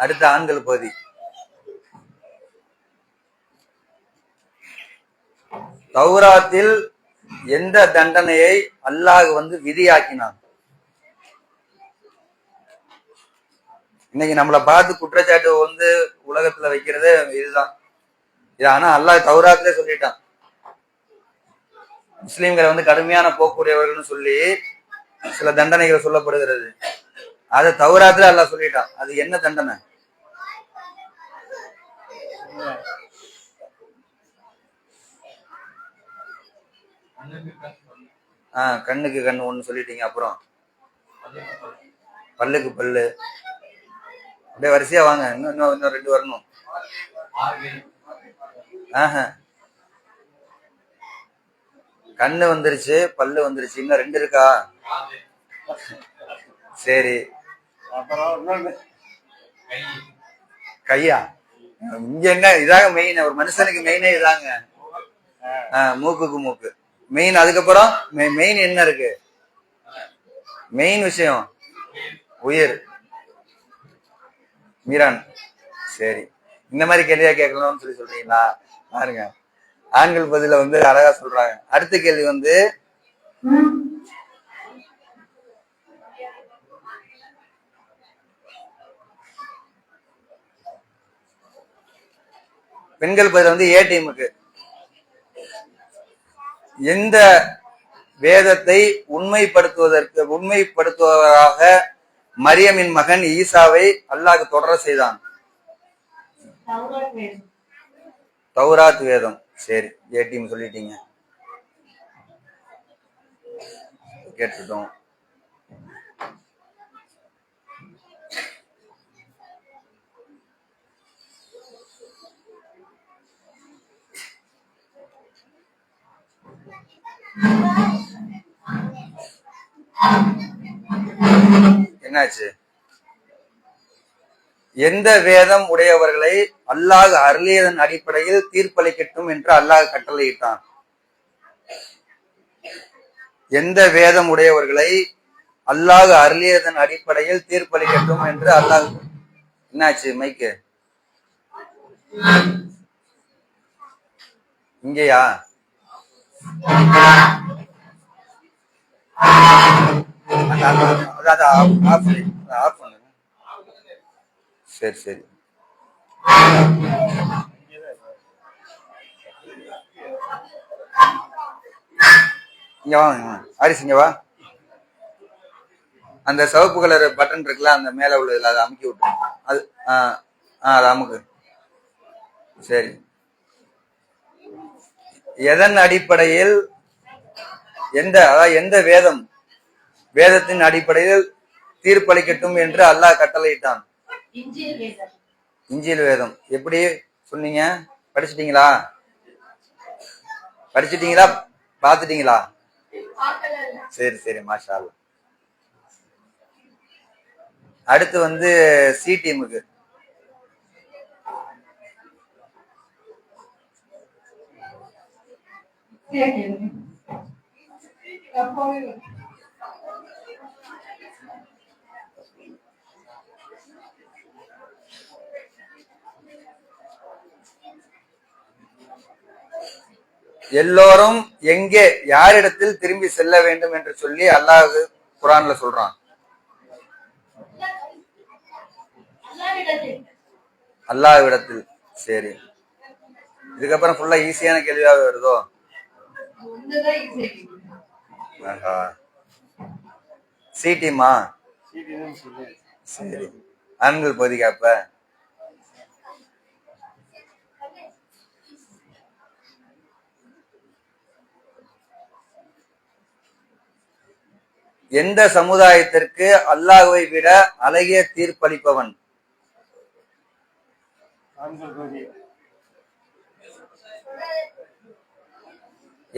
அடுத்த ஆண்கள் பகுதி. தௌராத்தில் எந்த தண்டனையை அல்லாஹ் வந்து விதியாக்கினான்? இன்னைக்கு நம்மளை பார்த்து குற்றச்சாட்டு வந்து உலகத்துல வைக்கிறது இதுதான். ஆனா அல்லாஹ் தௌராத்திலே சொல்லிட்டான், முஸ்லிம்களை வந்து கடுமையான போக்குடையவர்கள் சொல்லி சில தண்டனைகள் சொல்லப்படுகிறது. அதை தௌராத்துல அல்லாஹ் சொல்லிட்டான். அது என்ன தண்டனை? கண்ணுக்கு கண்ணு ஒண்ணு சொல்லிட்டீங்க. அப்புறம் பல்லுக்கு பல்லு. அப்படியே வரிசையா வாங்க. இன்னும் 2 வரணும். கண்ணு வந்துருச்சு, பல்லு வந்துருச்சு, இன்னும் 2 இருக்கா? சரி. கையா? இங்க என்ன இதாங்க மெயின். ஒரு மனுஷனுக்கு மெயினே இதாங்க. மூக்குக்கு மூக்கு மெயின். அதுக்கப்புறம் மெயின் என்ன இருக்கு? மெயின் விஷயம் உயிர். மீரான். சரி, இந்த மாதிரி கேள்வியா கேட்கணும்னு சொல்லி சொல்றீங்களா? பாருங்க, ஆண்கள் பதில வந்து அழகா சொல்றாங்க. அடுத்த கேள்வி வந்து பெண்கள் பதில வந்து ஏ டீமுக்கு. எந்த வேதத்தை உண்மைப்படுத்துவதாக மரியமின் மகன் ஈசாவை அல்லாஹ் தொடர செய்தான்? தௌராத் வேதம். சரி, ஏ டீம் சொல்லிட்டீங்க, கேட்டுட்டோம். என்னாச்சு? எந்த வேதம் உடையவர்களை அல்லாஹ் அருளியதன் அடிப்படையில் தீர்ப்பளிக்கட்டும் என்று அல்லாஹ் கட்டளையிட்டான்? எந்த வேதம் உடையவர்களை அல்லாஹ் அருளியதன் அடிப்படையில் தீர்ப்பளிக்கட்டும் என்று அல்லாஹ். என்னாச்சு மைக்கு? இங்கேயா? சரி சரி. இங்க வாங்க ஹாரிஸ், இங்க வா. அந்த சிவப்பு கலர் பட்டன் இருக்குல்ல, அந்த மேல உள்ளதுல அதை அமுக்கி விட்டு. அது அது அமுக்கு. சரி. எதன் அடிப்படையில் எந்த வேதத்தின் அடிப்படையில் தீர்ப்பளிக்கட்டும் என்று அல்லாஹ் கட்டளையிட்டான்? இஞ்சில் வேதம். எப்படி சொன்னீங்க? படிச்சிட்டீங்களா? பாத்துட்டீங்களா? சரி சரி, மாஷா அல்லாஹ். அடுத்து வந்து சி டீமுக்கு. எல்லோரும் எங்கே யாரிடத்தில் திரும்பி செல்ல வேண்டும் என்று சொல்லி அல்லாஹ் குர்ஆன்ல சொல்றான்? அல்லாஹ்விடத்தில். சரி, இதுக்கப்புறம் ஃபுல்லா ஈஸியான கேள்வியாக வருதோ? சி டீமா? சீட்டின்னு சொல்லு. சரி, ஆண்கள் பகுதிக்கு அப்ப எந்த சமுதாயத்திற்கு அல்லாஹ்வை விட அழகிய தீர்ப்பளிப்பவன்? ஆண்கள் பகுதி.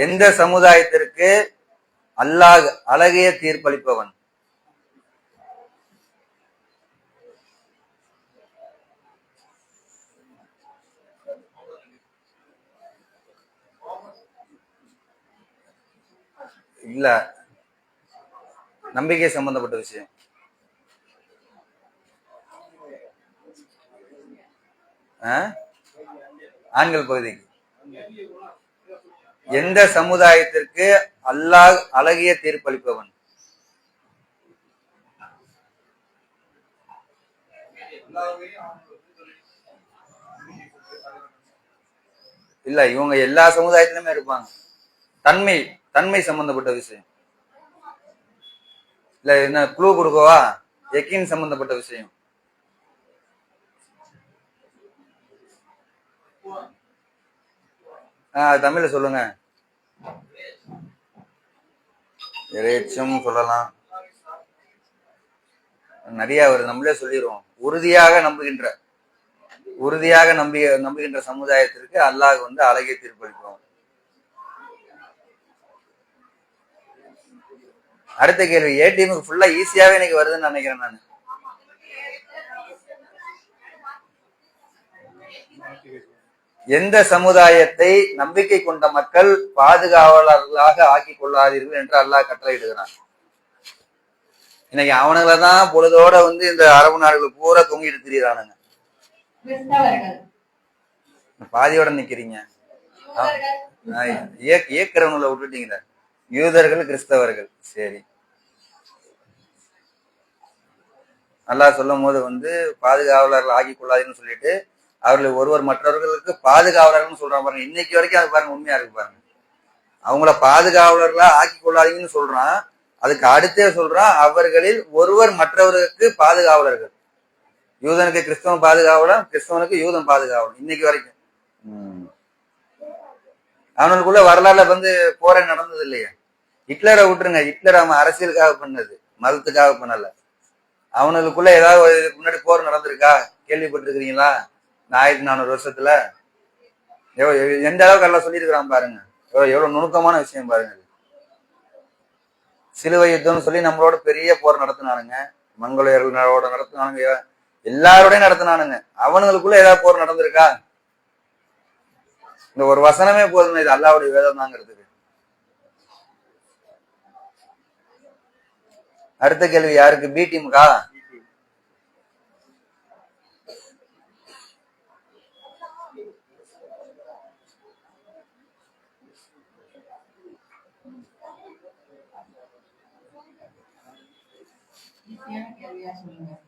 எந்த சமுதாயத்திற்கு அல்லாஹ் அழகிய தீர்ப்பளிப்பவன்? இல்ல, நம்பிக்கை சம்பந்தப்பட்ட விஷயம். ஆண்கள் பகுதிக்கு எந்த சமுதாயத்திற்கு அல்லாஹ் அழகிய தீர்ப்பளிப்பவன்? இல்ல, இவங்க எல்லா சமுதாயத்திலுமே இருப்பாங்க. தன்மை தன்மை சம்பந்தப்பட்ட விஷயம். இல்ல, என்ன க்ளூ கொடுக்கவா? யக்கீன் சம்பந்தப்பட்ட விஷயம். தமிழ்ல சொல்லுங்க. இறைச்சம் சொல்லலாம், நிறைய வருது, நம்மளே சொல்லிடுவோம். உறுதியாக நம்புகின்ற சமுதாயத்திற்கு அல்லாஹ் வந்து அழகிய தீர்ப்பளிப்போம். அடுத்த கேள்வி ஏ டீமுக்கு ஃபுல்லா ஈஸியாவே எனக்கு வருதுன்னு நினைக்கிறேன் நான். எந்த சமுதாயத்தை நம்பிக்கை கொண்ட மக்கள் பாதுகாவலர்களாக ஆக்கிக் கொள்ளாதீர்கள் என்று அல்லாஹ் கட்டளையிடுகிறான். இன்னைக்கு அவனுங்களதான் பொழுதோட வந்து இந்த அரபு நாடுகள் பூரா தொங்கிட்டு திரியிறானுங்க. பாதியோட நிக்கிறீங்க, ஏக்கிறவங்களை விட்டுட்டீங்களா? யூதர்கள், கிறிஸ்தவர்கள். சரி, அல்லாஹ் சொல்லும் போது வந்து பாதுகாவலர்கள் ஆக்கிக் கொள்ளாதுன்னு சொல்லிட்டு அவர்கள் ஒருவர் மற்றவர்களுக்கு பாதுகாவலர்கள் சொல்றான் பாருங்க. இன்னைக்கு வரைக்கும் அது பாருங்க உண்மையா இருக்கு பாருங்க. அவங்கள பாதுகாவலர்களா ஆக்கி கொள்ளாதீங்கன்னு சொல்றான். அதுக்கு அடுத்தே சொல்றான் அவர்களில் ஒருவர் மற்றவருக்கு பாதுகாவலர்கள். யூதனுக்கு கிறிஸ்தவன் பாதுகாவலன், கிறிஸ்தவனுக்கு யூதன் பாதுகாவலன். இன்னைக்கு வரைக்கும் அவனுக்குள்ள வரலாறுல வந்து போரே நடந்தது இல்லையா? ஹிட்லரை விட்டுருங்க, ஹிட்லர் அவன் அரசியலுக்காக பண்ணது, மதத்துக்காக பண்ணல. அவனுக்குள்ள ஏதாவது முன்னாடி போர் நடந்திருக்கா? கேள்விப்பட்டிருக்கிறீங்களா? 1400 வருஷத்துல எந்த அளவுக்கு எல்லாம் சொல்லியிருக்கிறான் பாருங்க. எவ்வளவு நுணுக்கமான விஷயம் பாருங்க. சிலுவை யுத்தம்னு சொல்லி நம்மளோட பெரிய போர் நடத்தினானுங்க, மங்கோலியர்களோட நடத்தினானுங்க, எல்லாரோடையும் நடத்தினானுங்க. அவனுங்களுக்குள்ள ஏதாவது போர் நடந்திருக்கா? இந்த ஒரு வசனமே போதும், இது அல்லாஹ்வுடைய வேதம் தாங்கிறதுக்கு. அடுத்த கேள்வி யாருக்கு? பி டீமுக்கா?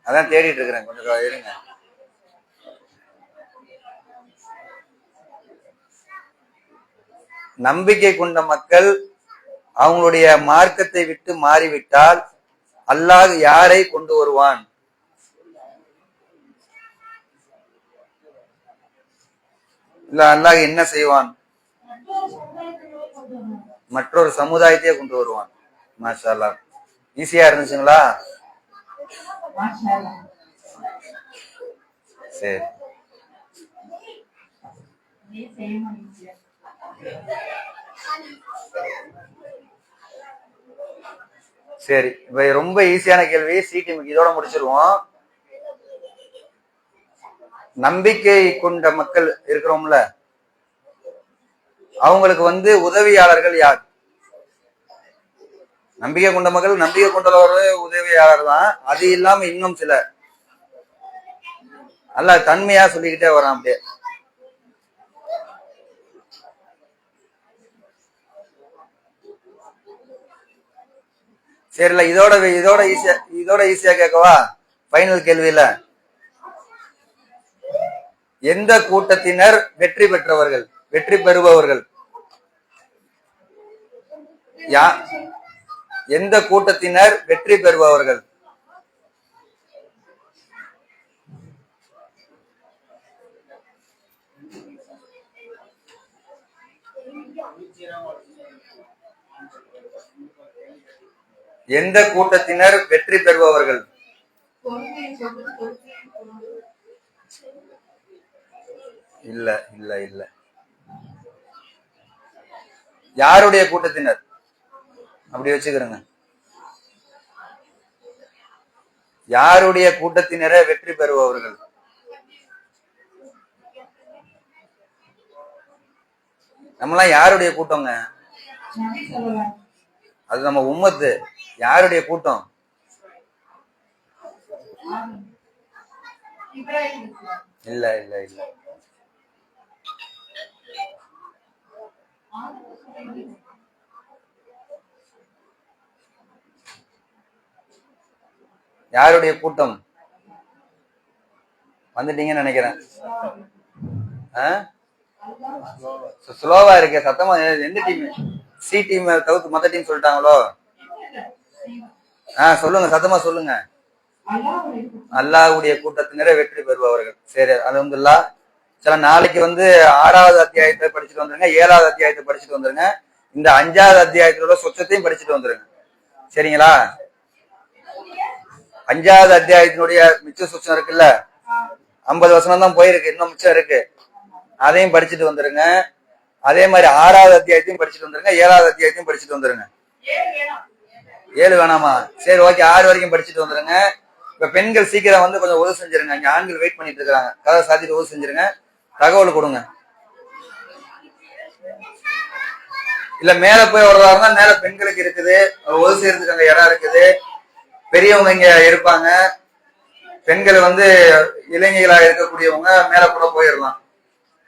அதான் தேடிட்டு இருக்கிறேன், கொஞ்சம் இருங்க. நம்பிக்கை கொண்ட மக்கள் அவங்களுடைய மார்க்கத்தை விட்டு மாறிவிட்டால் அல்லாஹ் யாரை கொண்டு வருவான்? இல்ல, அல்லாஹ் என்ன செய்வான்? மற்றொரு சமுதாயத்தையே கொண்டு வருவான். மாஷா அல்லாஹ். ஈஸியா இருந்துச்சுங்களா? சரி, சரி. இப்ப ரொம்ப ஈஸியான கேள்வி, சி டீமுக்கு இதோட முடிச்சிருவோம். நம்பிக்கை கொண்ட மக்கள் இருக்கிறோம்ல, அவங்களுக்கு வந்து உதவியாளர்கள் யார்? நம்பிக்கை கொண்ட மக்கள், நம்பிக்கை கொண்டவர்களே உதவியாளர் தான். அது இல்லாம இன்னும் சில அல்லாஹ் தன்மையா சொல்லிக்கிட்டே வரான் அப்படியே. சரில, இதோட ஈஸியா கேட்கவா? பைனல் கேள்வியில எந்த கூட்டத்தினர் வெற்றி பெற்றவர்கள், வெற்றி பெறுபவர்கள்? எந்த கூட்டத்தினர் வெற்றி பெறுபவர்கள்? எந்த கூட்டத்தினர் வெற்றி பெறுபவர்கள்? இல்ல இல்ல இல்ல. யாருடைய கூட்டத்தினர்? அப்படி வச்சுக்கிறேங்க. யாருடைய கூட்டத்தினரை வெற்றி பெறுபவர்கள்? நம்மளாம் யாருடைய கூட்டங்க? அது நம்ம உம்மத்து. யாருடைய கூட்டம்? இல்ல இல்ல இல்ல. யாருடைய கூட்டம்? வந்துட்டீங்கன்னு நினைக்கிறேன். ஸ்லோவா இருக்கு சத்தமா. எந்த டீம்? சி டீம் தவிர்த்து மத்த டீம் சொல்லிட்டாங்களோ? சொல்லுங்க, சத்தமா சொல்லுங்க. அல்லாஹ்வுடைய கூட்டத்தினரை வெற்றி பெறுபவர்கள். சரி, அல்ஹம்துலில்லாஹ். சில நாளைக்கு வந்து 6வது அத்தியாயத்தை படிச்சுட்டு வந்துருங்க, 7வது அத்தியாயத்தை படிச்சுட்டு வந்துருங்க, இந்த 5வது அத்தியாயத்தோட சொச்சத்தையும் படிச்சுட்டு வந்துருங்க. சரிங்களா? 5வது அத்தியாயத்தினுடைய மிச்ச சொச்சம் இருக்குல்ல, 50 வசனம் தான் போயிருக்கு, இன்னும் மிச்சம் இருக்கு. அதையும் படிச்சுட்டு வந்துருங்க. அதே மாதிரி 6வது அத்தியாயத்தையும் படிச்சுட்டு வந்துருங்க, 7வது அத்தியாயத்தையும் படிச்சுட்டு வந்துருங்க. 7 வேணாமா? சரி, ஓகே, 6 வரைக்கும் படிச்சுட்டு வந்துருங்க. இப்ப பெண்கள் சீக்கிரம் வந்து கொஞ்சம் உதவி செஞ்சிருங்க. இங்க ஆண்கள் வெயிட் பண்ணிட்டு இருக்காங்க. கதை சாத்திட்டு உதவி செஞ்சிருங்க. தகவல் கொடுங்க. இல்ல மேல போய் வர்றதா இருந்தா மேல பெண்களுக்கு இருக்குது, உதவி செய்யறதுக்கு அங்க இடம் இருக்குது, பெரியவங்க இங்க இருப்பாங்க. பெண்கள் வந்து இளைஞர்களா இருக்கக்கூடியவங்க மேல கூட போயிடலாம்.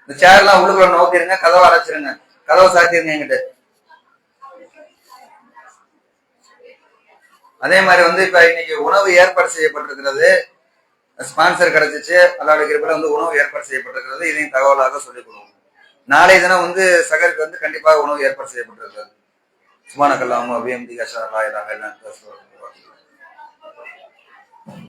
இந்த சேர் எல்லாம் உள்ளுக்குள்ள நோக்கிருங்க, கதவை அடைச்சிருங்க, கதவை சாத்திருங்க என்கிட்ட. அதே மாதிரி வந்து இப்ப இன்னைக்கு உணவு ஏற்பாடு செய்யப்பட்டிருக்கிறது. ஸ்பான்சர் கிடைச்சிச்சு, அல்லாஹ்வுடைய கிருபையில வந்து உணவு ஏற்பாடு செய்யப்பட்டிருக்கிறது. இதையும் தகவலாக சொல்லிக் கொடுவோம். நாளைய தினம் வந்து சகருக்கு வந்து கண்டிப்பாக உணவு ஏற்பாடு செய்யப்பட்டிருக்கிறது. சுப்ஹானக்கல்லாஹும்ம வ பிஹம்திக அஷ்ஹது அல்லா இலாஹா இல்லா அன்த அஸ்தக்ஃபிருக்க